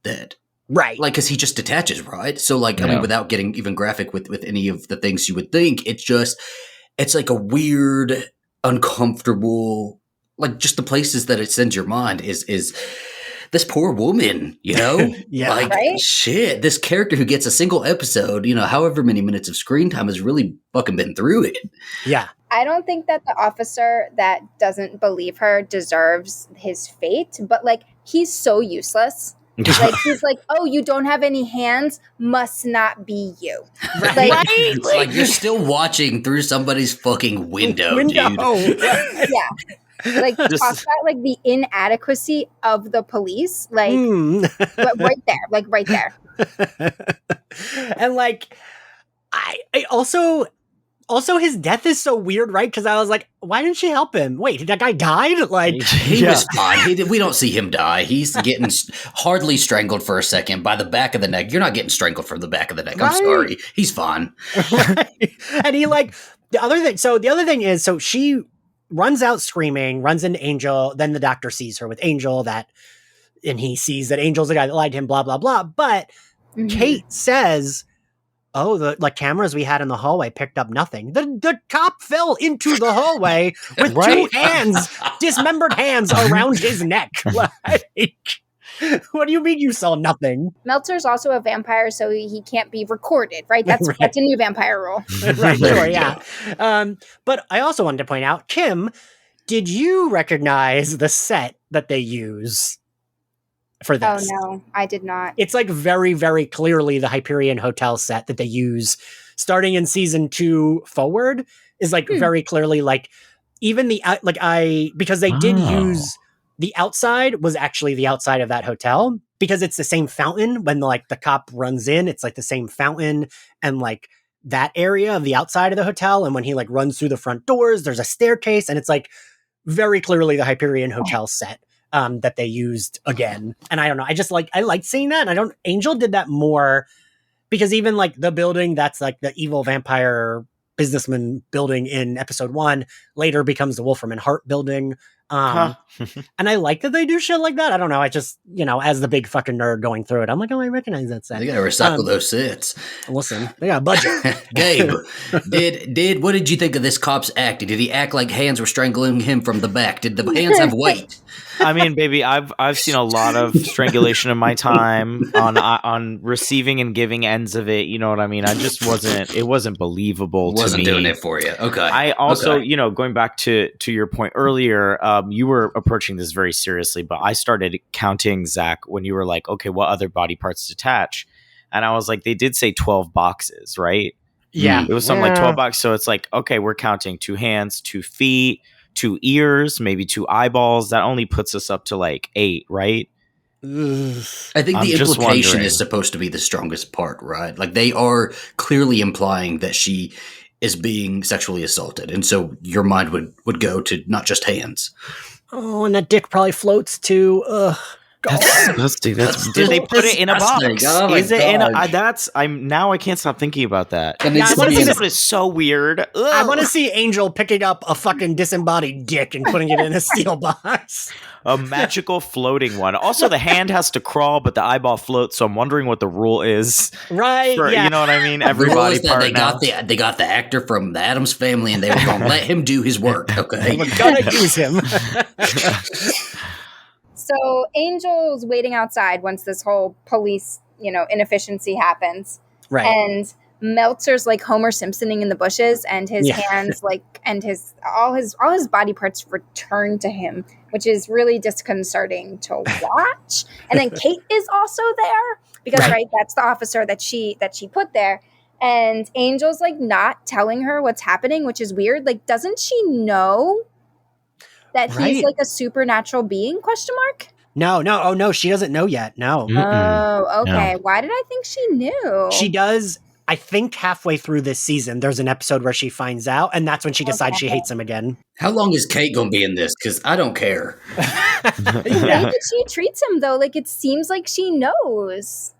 that like, because he just detaches, right? So like, I mean, without getting even graphic with any of the things you would think, it's like a weird, uncomfortable, like just the places that it sends your mind is this poor woman, you know? Shit, this character who gets a single episode, you know, however many minutes of screen time has really fucking been through it. Yeah. I don't think that the officer that doesn't believe her deserves his fate, but like, he's so useless. Like, he's like, oh, you don't have any hands, must not be you. Right. It's like you're still watching through somebody's fucking window. Dude. Yeah. Like, talk about like the inadequacy of the police, like but right there. And like I also his death is so weird, right? Because I was like, why didn't she help him? Wait, that guy died? Like, he was fine. We don't see him die. He's getting hardly strangled for a second by the back of the neck. You're not getting strangled from the back of the neck. I'm sorry. He's fine. And he like the other thing is, so she runs out screaming, runs into Angel. Then the doctor sees her with Angel, and he sees that Angel's the guy that lied to him, blah, blah, blah. But Kate says, oh, the cameras we had in the hallway picked up nothing. The cop fell into the hallway with two hands, dismembered hands around his neck. Like, what do you mean you saw nothing? Meltzer's also a vampire, so he can't be recorded, right? That's a new vampire rule. Right, sure, yeah. But I also wanted to point out, Kim, did you recognize the set that they use for this? Oh, no, I did not. It's like very, very clearly the Hyperion Hotel set that they use starting in season 2 forward is like very clearly like even because they did use the outside was actually the outside of that hotel because it's the same fountain when like the cop runs in, it's like the same fountain and like that area of the outside of the hotel. And when he like runs through the front doors, there's a staircase and it's like very clearly the Hyperion Hotel set that they used again. And I don't know. I liked seeing that. And Angel did that more because even like the building that's like the evil vampire businessman building in episode 1 later becomes the Wolfram and Hart building. And I like that they do shit like that. I don't know. I just, as the big fucking nerd going through it, I'm like, oh, I recognize that set. They gotta recycle those sets. Listen, they got a budget. Gabe, what did you think of this cop's act? Did he act like hands were strangling him from the back? Did the hands have weight? I mean, baby, I've seen a lot of strangulation in my time on receiving and giving ends of it. You know what I mean? It wasn't believable to me. Wasn't doing it for you. Okay. I also, going back to your point earlier, you were approaching this very seriously, but I started counting, Zach, when you were like, okay, what other body parts detach? And I was like, they did say 12 boxes, right? Yeah. It was something like 12 boxes. So it's like, okay, we're counting 2 hands, 2 feet, 2 ears, maybe 2 eyeballs. That only puts us up to like 8, right? I think the implication is supposed to be the strongest part, right? Like they are clearly implying that she is being sexually assaulted. And so your mind would go to not just hands. Oh, and that dick probably floats too. Ugh. That's disgusting. Did they put it in a box? Oh is it in I can't stop thinking about that. This is so weird. Ugh. I want to see Angel picking up a fucking disembodied dick and putting it in a steel box. A magical floating one. Also, the hand has to crawl, but the eyeball floats. So I'm wondering what the rule is. Right? Yeah. You know what I mean? Everybody part. They got the actor from the Addams Family, and they were going to let him do his work. Okay, we're gonna use him. So Angel's waiting outside once this whole police, inefficiency happens. Right. And Meltzer's like Homer Simpsoning in the bushes, and his hands and all his body parts return to him, which is really disconcerting to watch. And then Kate is also there because that's the officer that she put there. And Angel's like not telling her what's happening, which is weird. Like, doesn't she know that he's Right. like a supernatural being, question mark? No. Oh, no, she doesn't know yet. No. Oh, okay. Why did I think she knew? She does. I think halfway through this season, there's an episode where she finds out, and that's when she decides she hates him again. How long is Kate going to be in this? Because I don't care. The way that she treats him, though, like, it seems like she knows.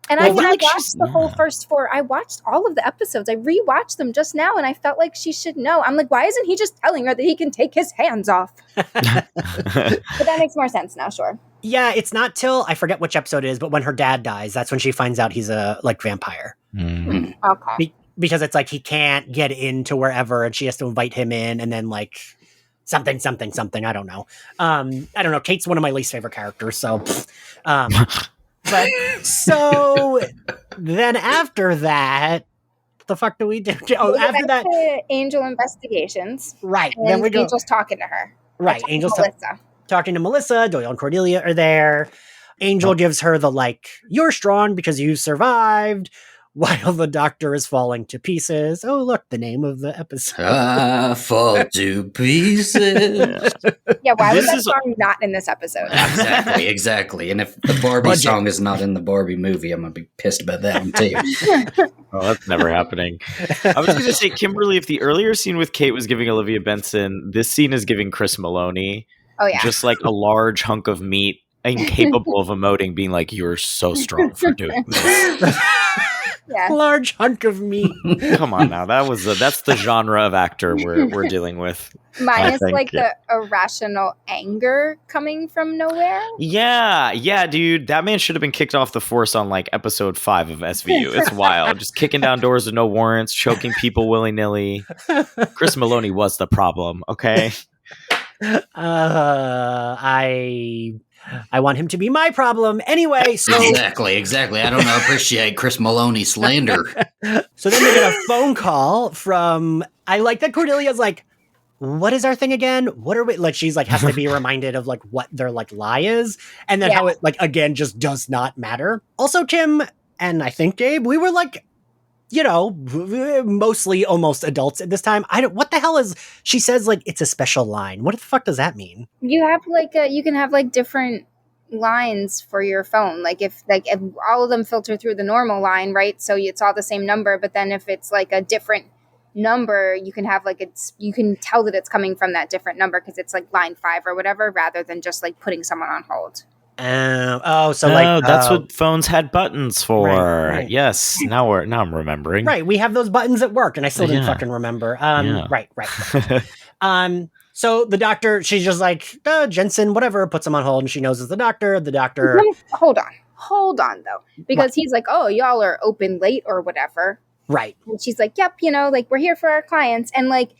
And Well, I like watched the whole first 4. I watched all of the episodes. I rewatched them just now, and I felt like she should know. I'm like, why isn't he just telling her that he can take his hands off? But that makes more sense now, sure. Yeah, it's not till, I forget which episode it is, but when her dad dies, that's when she finds out he's a, like, vampire. Okay. Because it's like he can't get into wherever, and she has to invite him in, and then, like, something. I don't know. I don't know. Kate's one of my least favorite characters, so... But so then after that, what the fuck do we do? Oh, after that, to Angel investigations. Right. And Then we go. Angel's talking to her. Right. Angel's Melissa. talking to Melissa. Doyle and Cordelia are there. Angel gives her the like, you're strong because you survived, while the doctor is falling to pieces. Oh, look, the name of the episode. I fall to pieces. Yeah, why was This that is- song not in this episode? Exactly. And if the Barbie Budget. song is not in the Barbie movie, I'm going to be pissed about that one too. Oh, that's never happening. I was going to say, Kimberly, if the earlier scene with Kate was giving Olivia Benson, this scene is giving Chris Maloney. Oh, yeah. Just like a large hunk of meat, incapable of emoting, being like, you're so strong for doing this. Yeah. Large hunk of meat. Come on now. That's the genre of actor we're dealing with. Minus think, like yeah. the irrational anger coming from nowhere. Yeah, dude. That man should have been kicked off the force on like episode 5 of SVU. It's wild. Just kicking down doors with no warrants, choking people willy-nilly. Chris Maloney was the problem, okay? I want him to be my problem. Anyway, so Exactly. I don't appreciate Chris Maloney slander. so then they get a phone call from, I like that Cordelia's like, what is our thing again? What are we, like, she's like, has to be reminded of like what their like lie is. And then how it like, again, just does not matter. Also, Kim and I think Gabe, we were like, you know, mostly almost adults at this time. What the hell is, she says like, it's a special line. What the fuck does that mean? You have like you can have like different lines for your phone. Like if all of them filter through the normal line, right? So it's all the same number. But then if it's like a different number, you can have like you can tell that it's coming from that different number because it's like line 5 or whatever, rather than just like putting someone on hold. That's what phones had buttons for. Right. Yes, now I'm remembering. Right, we have those buttons at work, and I still didn't fucking remember. Right. So the doctor, she's just like, Jensen, whatever, puts him on hold, and she knows it's the doctor. The doctor... Hold on, though. Because he's like, oh, y'all are open late or whatever. Right. And she's like, yep, like, we're here for our clients. And, like,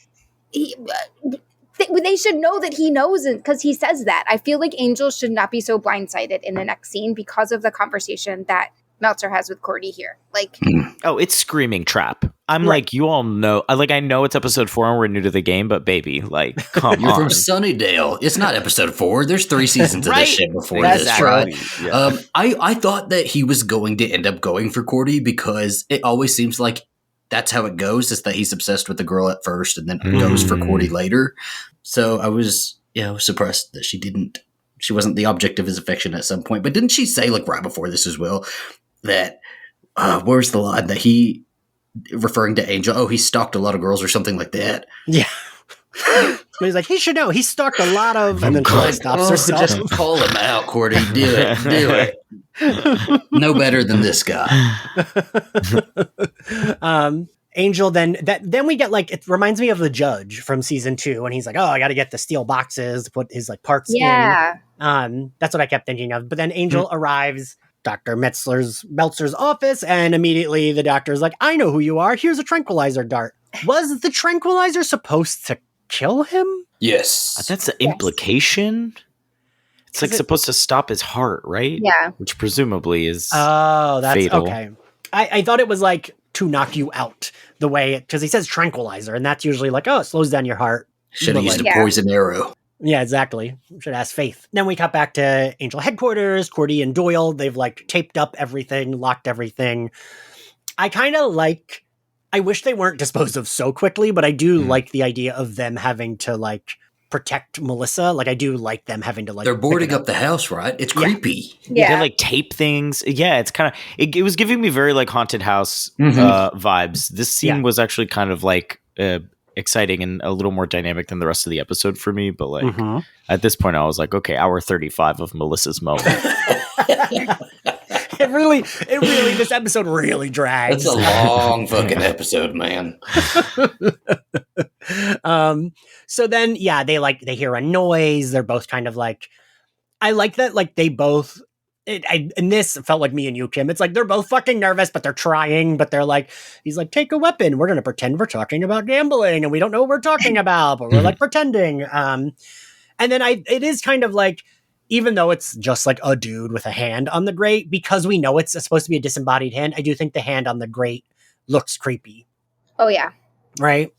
they should know that he knows it because he says that. I feel like Angel should not be so blindsided in the next scene because of the conversation that Meltzer has with Cordy here. Like, oh, it's screaming trap. I'm like, you all know. I know it's episode 4 and we're new to the game, but baby, like, come You're on. from Sunnydale. It's not episode 4. There's 3 seasons of this shit before That's this, true. right? Yeah. I thought that he was going to end up going for Cordy because it always seems like that's how it goes, is that he's obsessed with the girl at first and then goes for Cordy later. So I was surprised that she wasn't the object of his affection at some point. But didn't she say, like, right before this as well, that, where's the line that he, referring to Angel, he stalked a lot of girls or something like that? Yeah. So he's like, he should know. He stalked a lot of... And then Cordy stops herself. Just call him out, Cordy. Do it. No better than this guy. Angel then we get like, it reminds me of the judge from season 2 when he's like, oh, I got to get the steel boxes to put his like parts in. That's what I kept thinking of. But then Angel arrives, Dr. Meltzer's office, and immediately the doctor's like, I know who you are. Here's a tranquilizer dart. Was the tranquilizer supposed to kill him? Yes. That's the implication. It's like supposed to stop his heart, right? Yeah. Which presumably is that's fatal. okay. I thought it was like to knock you out the way, because he says tranquilizer, and that's usually like, it slows down your heart. Should have But, used like, a poison arrow. Yeah, exactly. Should ask Faith. Then we cut back to Angel headquarters, Cordy and Doyle. They've like taped up everything, locked everything. I kind of like, I wish they weren't disposed of so quickly, but I do like the idea of them having to like protect Melissa. Like, I do like them having to like. They're boarding up the house, right? It's creepy. They like tape things. Yeah, it's kind of it was giving me very like haunted house vibes. This scene was actually kind of like exciting and a little more dynamic than the rest of the episode for me. But like at this point, I was like, okay, hour 35 of Melissa's moment. It really, this episode really drags. It's a long fucking episode, man. So then, they hear a noise. They're both kind of like, I like that. Like they both, and this felt like me and you, Kim. It's like, they're both fucking nervous, but they're trying, but they're like, he's like, take a weapon. We're going to pretend we're talking about gambling and we don't know what we're talking about, but we're like pretending. And then it is kind of like, even though it's just like a dude with a hand on the grate, because we know it's supposed to be a disembodied hand, I do think the hand on the grate looks creepy. Oh, yeah. Right?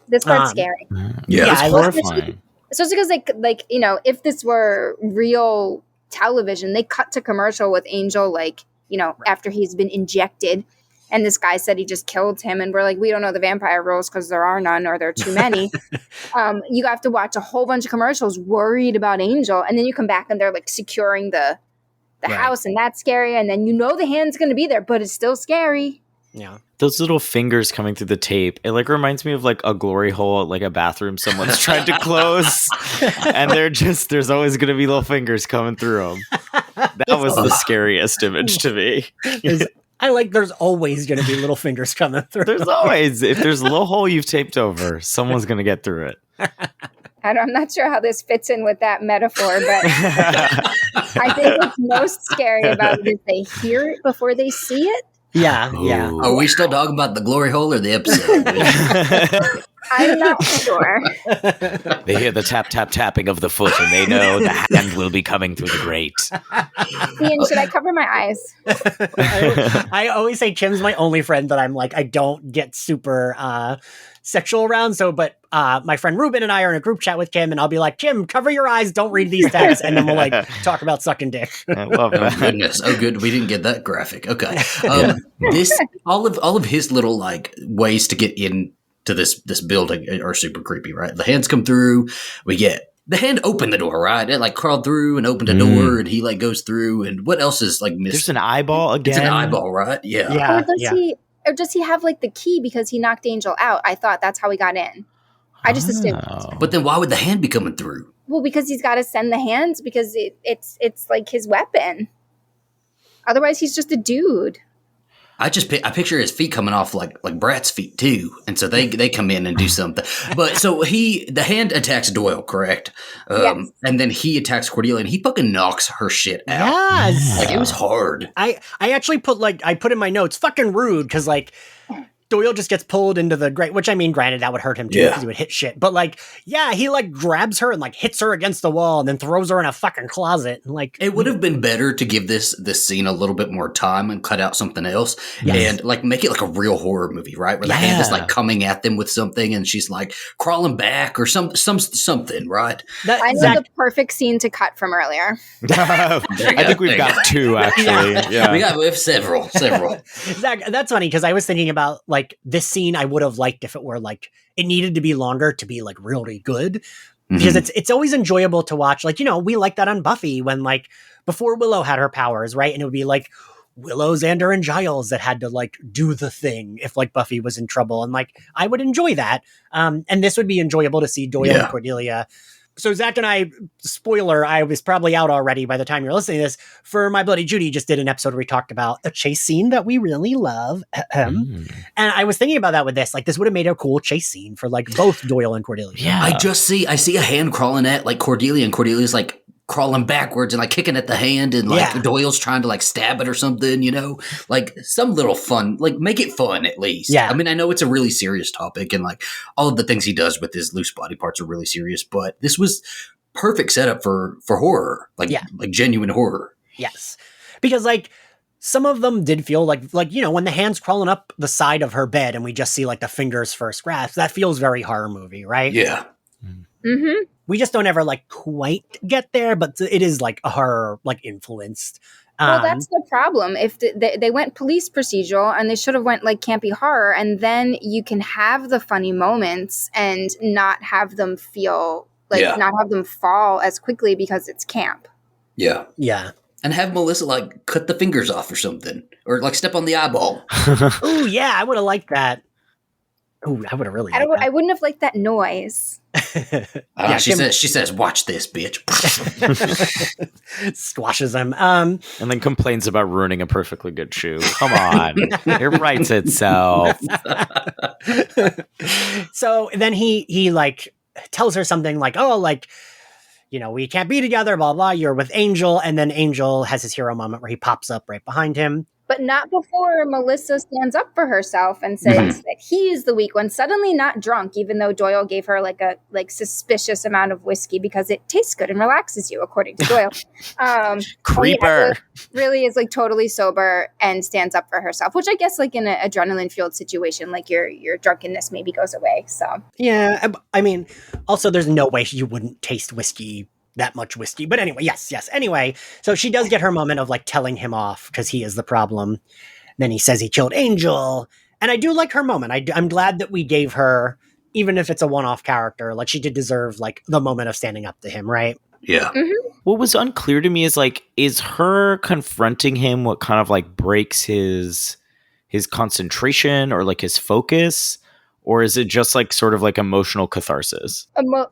This part's scary. Yeah, it's horrifying. Especially because, like you know, if this were real television, they cut to commercial with Angel, like, you know, after he's been injected. And this guy said he just killed him. And we're like, we don't know the vampire rules because there are none or there are too many. You have to watch a whole bunch of commercials worried about Angel. And then you come back and they're like securing the house. And that's scary. And then you know the hand's going to be there, but it's still scary. Yeah. Those little fingers coming through the tape, it like reminds me of like a glory hole at like a bathroom someone's tried to close. And there's always going to be little fingers coming through them. That was the scariest image to me. There's always going to be little fingers coming through. There's always, if there's a little hole you've taped over, someone's going to get through it. I'm not sure how this fits in with that metaphor, but I think what's most scary about it is they hear it before they see it. Yeah. Are we still talking about the glory hole or the episode? I'm not sure. They hear the tap, tap, tapping of the foot, and they know the hand will be coming through the grate. Ian, should I cover my eyes? I always say Kim's my only friend that I'm like, I don't get super sexual around. So, but my friend Ruben and I are in a group chat with Kim, and I'll be like, Kim, cover your eyes, don't read these texts, and then we'll like talk about sucking dick. I love that. Oh goodness! Oh good, we didn't get that graphic. Okay, this all of his little like ways to get into this building are super creepy, right? The hands come through. We get the hand opened the door, right? It like crawled through and opened a door, and he like goes through. And what else is like missing? There's an eyeball again. It's an eyeball, right? Yeah. Or does he have like the key because he knocked Angel out? I thought that's how he got in. I just assumed. But then why would the hand be coming through? Well, because he's got to send the hands because it's like his weapon. Otherwise, he's just a dude. I picture his feet coming off like Brat's feet too, and so they come in and do something. But so the hand attacks Doyle, correct? Yes. And then he attacks Cordelia, and he fucking knocks her shit out. Yes, like it was hard. I actually put in my notes, fucking rude, because like Doyle just gets pulled into the grate, which I mean, granted, that would hurt him too because he would hit shit. But like, yeah, he like grabs her and like hits her against the wall and then throws her in a fucking closet. And like, it would have been better to give this scene a little bit more time and cut out something else and like make it like a real horror movie, right? Where the hand is like coming at them with something and she's like crawling back or something, right? I know the perfect scene to cut from earlier. I think we've got two actually. Yeah. We have several. Zach, that's funny because I was thinking about like this scene I would have liked if it were like it needed to be longer to be like really good because it's always enjoyable to watch. Like, you know, we like that on Buffy when like before Willow had her powers, right? And it would be like Willow, Xander, and Giles that had to like do the thing if like Buffy was in trouble. And like I would enjoy that. And this would be enjoyable to see Doyle and Cordelia. So Zach and I, spoiler, I was probably out already by the time you're listening to this, for My Bloody Judy just did an episode where we talked about a chase scene that we really love. And I was thinking about that with this. Like, this would have made a cool chase scene for, like, both Doyle and Cordelia. Yeah. I see a hand crawling at, like, Cordelia, and Cordelia's, like, crawling backwards and, like, kicking at the hand, and, like, Doyle's trying to, like, stab it or something, you know? Like, some little fun. Like, make it fun, at least. Yeah. I mean, I know it's a really serious topic, and, like, all of the things he does with his loose body parts are really serious, but this was perfect setup for horror. Like genuine horror. Yes. Because, like, some of them did feel like, you know, when the hand's crawling up the side of her bed and we just see, like, the fingers first grasp, that feels very horror movie, right? Yeah. Mm-hmm. We just don't ever, like, quite get there, but it is, like, a horror, like, influenced. Well, that's the problem. If they went police procedural and they should have went, like, campy horror, and then you can have the funny moments and not have them feel like Yeah. not have them fall as quickly because it's camp. Yeah. Yeah. And have Melissa like cut the fingers off or something, or like step on the eyeball. Ooh, yeah, I would have liked that. Ooh, I would have really liked I wouldn't have liked that noise. that. She says, "Watch this, bitch." Squashes him. And then complains about ruining a perfectly good shoe. Come on. It writes itself. So then he like tells her something like, oh, like, you know, we can't be together, blah, blah. You're with Angel. And then Angel has his hero moment where he pops up right behind him. But not before Melissa stands up for herself and says that he is the weak one. Suddenly not drunk, even though Doyle gave her like a suspicious amount of whiskey because it tastes good and relaxes you, according to Doyle. Creeper. Really is like totally sober and stands up for herself, which I guess like in an adrenaline fueled situation, like your drunkenness maybe goes away. So Yeah. I mean, also there's no way you wouldn't taste whiskey, that much whiskey. But anyway, yes. Anyway, so she does get her moment of like telling him off because he is the problem. Then he says he killed Angel. And I do like her moment. I'm glad that we gave her, even if it's a one-off character, like she did deserve like the moment of standing up to him, right? Yeah. What was unclear to me is like, is her confronting him what kind of like breaks his concentration or like his focus? Or is it just like sort of like emotional catharsis?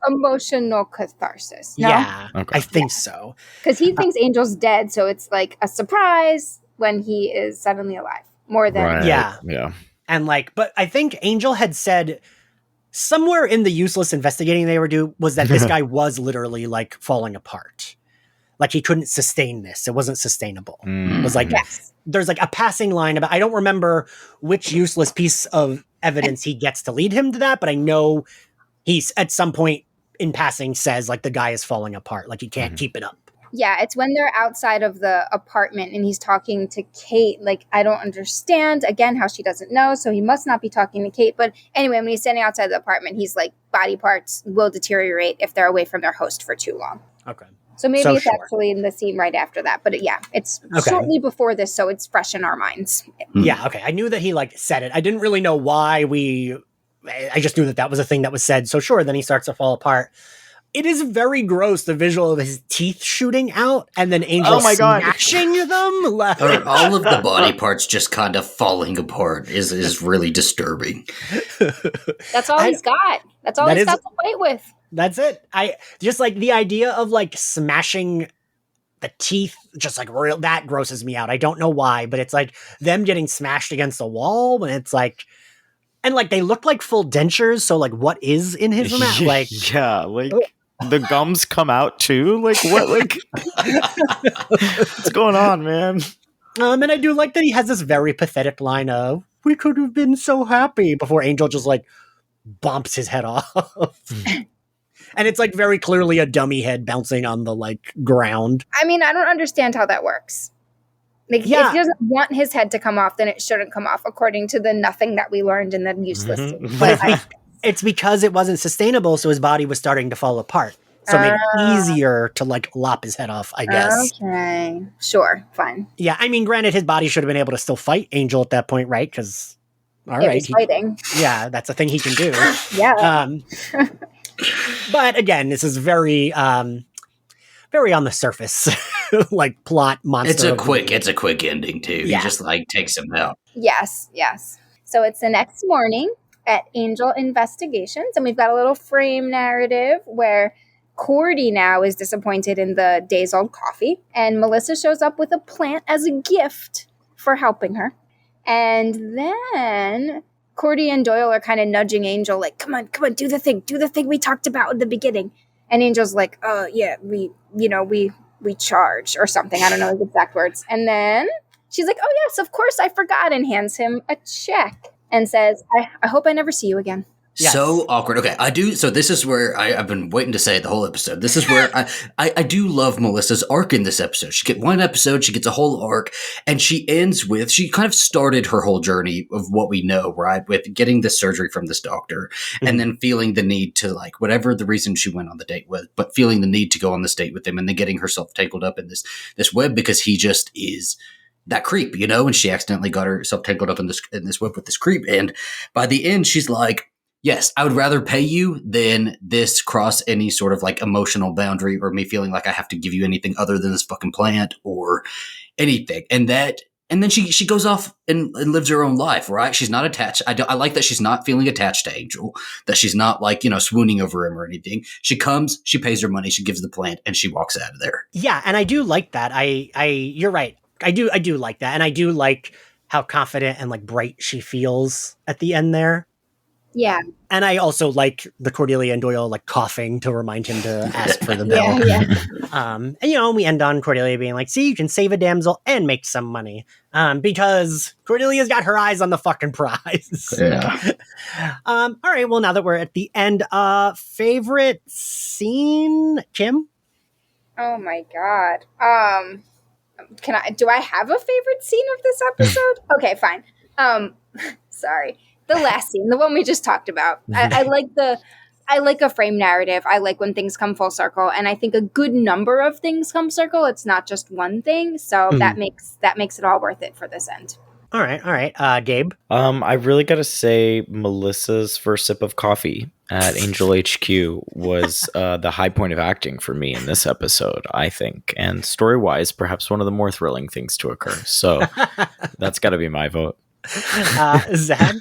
Emotional catharsis. No? Yeah, Okay. I think so. Because he thinks Angel's dead, so it's like a surprise when he is suddenly alive. More than Right. Yeah. And like, but I think Angel had said somewhere in the useless investigating they were doing was that this guy was literally like falling apart. Like he couldn't sustain this. It wasn't sustainable. It was like, yes. There's like a passing line about, I don't remember which useless piece of evidence he gets to lead him to that, but I know he's at some point in passing says like the guy is falling apart. Like he can't keep it up. Yeah, it's when they're outside of the apartment and he's talking to Kate. Like, I don't understand, again, how she doesn't know, so he must not be talking to Kate. But anyway, when he's standing outside the apartment, he's like, body parts will deteriorate if they're away from their host for too long. Okay. So maybe So it's sure. actually in the scene right after that. But yeah, it's shortly before this, so it's fresh in our minds. Yeah, okay. I knew that he like said it. I didn't really know why I just knew that that was a thing that was said. So sure, then he starts to fall apart. It is very gross, the visual of his teeth shooting out and then Angel smashing them. Or all of the body parts just kind of falling apart is really disturbing. That's all he's got. That's all he's got to fight with. That's it. I just like the idea of like smashing the teeth, just like real, that grosses me out. I don't know why, but it's like them getting smashed against the wall when it's like, and like they look like full dentures. So like, what is in his mouth? Like, yeah, like the gums come out too. Like what? Like what's going on, man? And I do like that he has this very pathetic line of "We could have been so happy" before Angel just like bumps his head off. And it's like very clearly a dummy head bouncing on the like ground. I mean, I don't understand how that works. Like, if he doesn't want his head to come off, then it shouldn't come off, according to the nothing that we learned in the useless scene. But it's because it wasn't sustainable, so his body was starting to fall apart. So it made it easier to like lop his head off, I guess. Okay. Sure. Fine. Yeah, I mean, granted, his body should have been able to still fight Angel at that point, right? Because, all right. He's fighting. Yeah, that's a thing he can do. Yeah. But again, this is very, very on the surface, like plot monster. It's a quick ending too. Yeah. He just like takes him out. Yes. So it's the next morning at Angel Investigations, and we've got a little frame narrative where Cordy now is disappointed in the days-old coffee, and Melissa shows up with a plant as a gift for helping her. And then Cordy and Doyle are kind of nudging Angel, like, come on, do the thing we talked about in the beginning. And Angel's like, oh, yeah, we charge or something. I don't know the exact words. And then she's like, oh, yes, of course, I forgot, and hands him a check and says, I hope I never see you again. Yes. So awkward. Okay, I do. So this is where I've been waiting to say it the whole episode. This is where I do love Melissa's arc in this episode. She gets one episode, she gets a whole arc, and she ends with, she kind of started her whole journey of what we know, right? With getting this surgery from this doctor and then feeling the need to, like, whatever the reason she went on the date with, but feeling the need to go on this date with him and then getting herself tangled up in this web because he just is that creep, you know? And she accidentally got herself tangled up in this web with this creep. And by the end, she's like, yes, I would rather pay you than this cross any sort of like emotional boundary or me feeling like I have to give you anything other than this fucking plant or anything. And then she goes off and lives her own life, right? She's not attached. I like that she's not feeling attached to Angel, that she's not like, swooning over him or anything. She comes, she pays her money, she gives the plant, and she walks out of there. Yeah, and I do like that. You're right. I do like that. And I do like how confident and like bright she feels at the end there. Yeah. And I also like the Cordelia and Doyle like coughing to remind him to ask for the bill. Yeah. And we end on Cordelia being like, see, you can save a damsel and make some money. Because Cordelia's got her eyes on the fucking prize. Yeah. All right, well, now that we're at the end, favorite scene, Kim? Oh my god. Do I have a favorite scene of this episode? Okay, fine. Sorry. The last scene, the one we just talked about. I like a frame narrative. I like when things come full circle, and I think a good number of things come circle. It's not just one thing, so that makes it all worth it for this end. All right. Gabe? I really got to say Melissa's first sip of coffee at Angel HQ was the high point of acting for me in this episode, I think. And story-wise, perhaps one of the more thrilling things to occur. So that's got to be my vote. Zach?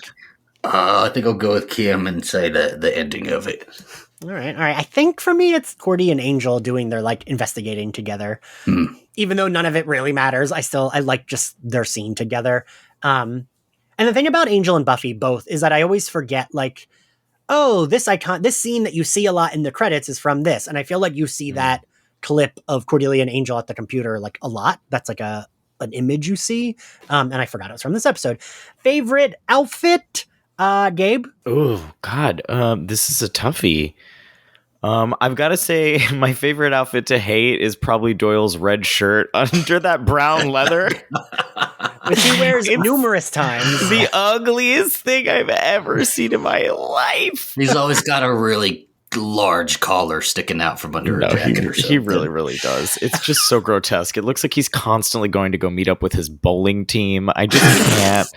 I think I'll go with Kim and say the ending of it. All right. I think for me, it's Cordy and Angel doing their like investigating together. Even though none of it really matters, I like just their scene together. And the thing about Angel and Buffy both is that I always forget like, oh, this scene that you see a lot in the credits is from this. And I feel like you see that clip of Cordelia and Angel at the computer like a lot. That's like an image you see. And I forgot it was from this episode. Favorite outfit? Gabe? Oh, God. This is a toughie. I've got to say my favorite outfit to hate is probably Doyle's red shirt under that brown leather. Which he wears numerous times. The ugliest thing I've ever seen in my life. He's always got a really large collar sticking out from under a jacket or something. He really, really does. It's just so grotesque. It looks like he's constantly going to go meet up with his bowling team. I just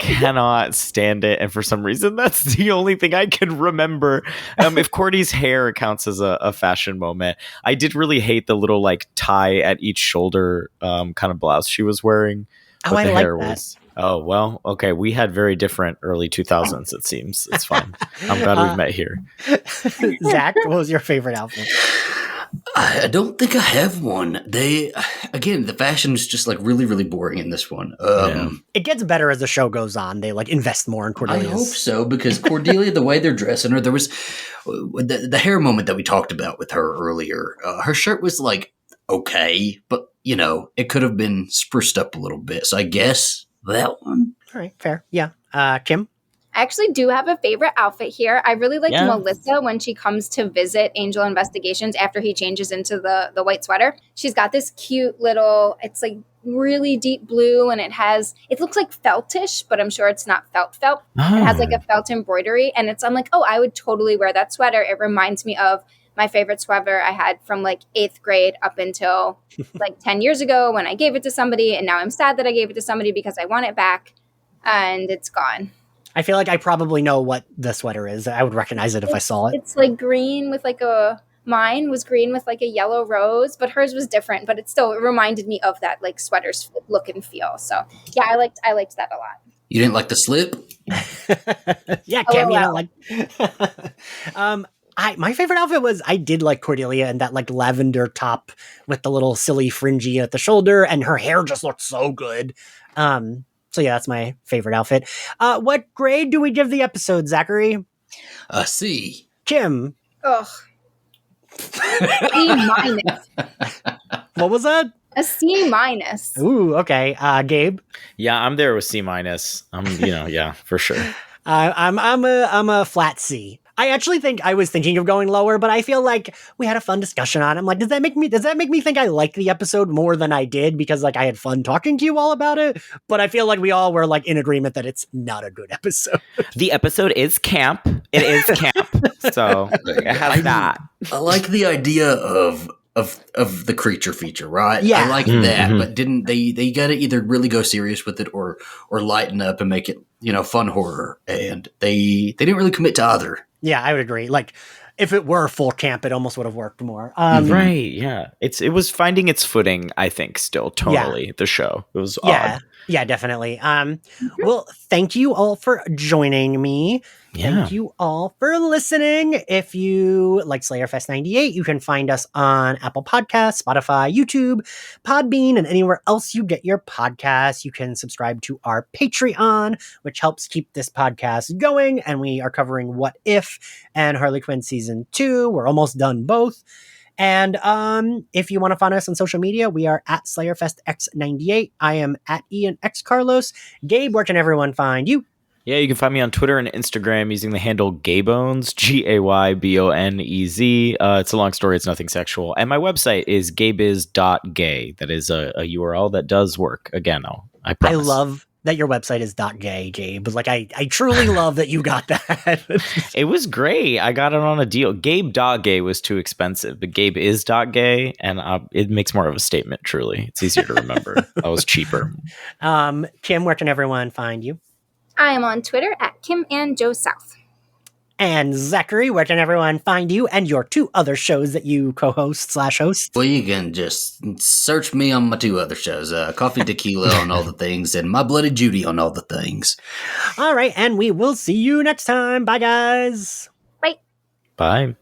cannot stand it. And for some reason, that's the only thing I can remember. If Cordy's hair counts as a fashion moment, I did really hate the little like tie at each shoulder kind of blouse she was wearing. Oh, I like that. Oh, well, okay. We had very different early 2000s, it seems. It's fine. I'm glad we've met here. Zach, what was your favorite outfit? I don't think I have one. The fashion is just like really, really boring in this one. It gets better as the show goes on. They like invest more in Cordelia. I hope so, because Cordelia, the way they're dressing her, there was the hair moment that we talked about with her earlier. Her shirt was like okay, but it could have been spruced up a little bit. So I guess that one. All right, fair. Yeah. Kim? I actually do have a favorite outfit here. I really liked Melissa when she comes to visit Angel Investigations after he changes into the white sweater. She's got this cute little, it's like really deep blue, and it looks like feltish, but I'm sure it's not felt. Oh. It has like a felt embroidery, and I'm like, oh, I would totally wear that sweater. It reminds me of my favorite sweater I had from like 8th grade up until like 10 years ago when I gave it to somebody, and now I'm sad that I gave it to somebody because I want it back, and it's gone. I feel like I probably know what the sweater is. I would recognize it if I saw it. It's like green with like mine was green with like a yellow rose, but hers was different, but it reminded me of that like sweater's look and feel. So yeah, I liked that a lot. You didn't like the slip? Yeah, Kim, you don't like... my favorite outfit was, I did like Cordelia in that like lavender top with the little silly fringy at the shoulder, and her hair just looked so good. So yeah, that's my favorite outfit. What grade do we give the episode, Zachary? A C. Kim? Ugh. C minus. What was that? A C minus. Ooh, okay. Gabe? Yeah, I'm there with C minus. Yeah, for sure. I'm a flat C. I actually think I was thinking of going lower, but I feel like we had a fun discussion on it. I'm like, does that make me think I like the episode more than I did because like I had fun talking to you all about it? But I feel like we all were like in agreement that it's not a good episode. The episode is camp. It is camp. So it has that. I like the idea of of the creature feature, right? Yeah. I like that, but didn't they got to either really go serious with it or lighten up and make it, fun horror, and they didn't really commit to either. Yeah, I would agree. Like, if it were full camp, it almost would have worked more. Right, yeah. It was finding its footing, I think, still tonally, the show. It was odd. Yeah, definitely. Well, thank you all for joining me. Yeah. Thank you all for listening. If you like Slayerfest 98, you can find us on Apple Podcasts, Spotify, YouTube, Podbean, and anywhere else you get your podcasts. You can subscribe to our Patreon, which helps keep this podcast going. And we are covering What If and Harley Quinn Season 2. We're almost done both. And if you want to find us on social media, we are at SlayerFestX98. I am at Ian X Carlos. Gabe, where can everyone find you? Yeah, you can find me on Twitter and Instagram using the handle Gaybones, Gaybonez. It's a long story. It's nothing sexual. And my website is gaybiz.gay. That is a URL that does work. Again, I promise. I love that your website is .gay, Gabe. Like, I truly love that you got that. It was great. I got it on a deal. Gabe.gay was too expensive, but Gabe is .gay, and it makes more of a statement, truly. It's easier to remember. That was cheaper. Kim, where can everyone find you? I am on Twitter at Kim and Joe South. And Zachary, where can everyone find you and your 2 other shows that you co-host/host? Well, you can just search me on my 2 other shows, Coffee Tequila on all the things, and My Bloody Judy on all the things. All right, and we will see you next time. Bye, guys. Bye. Bye.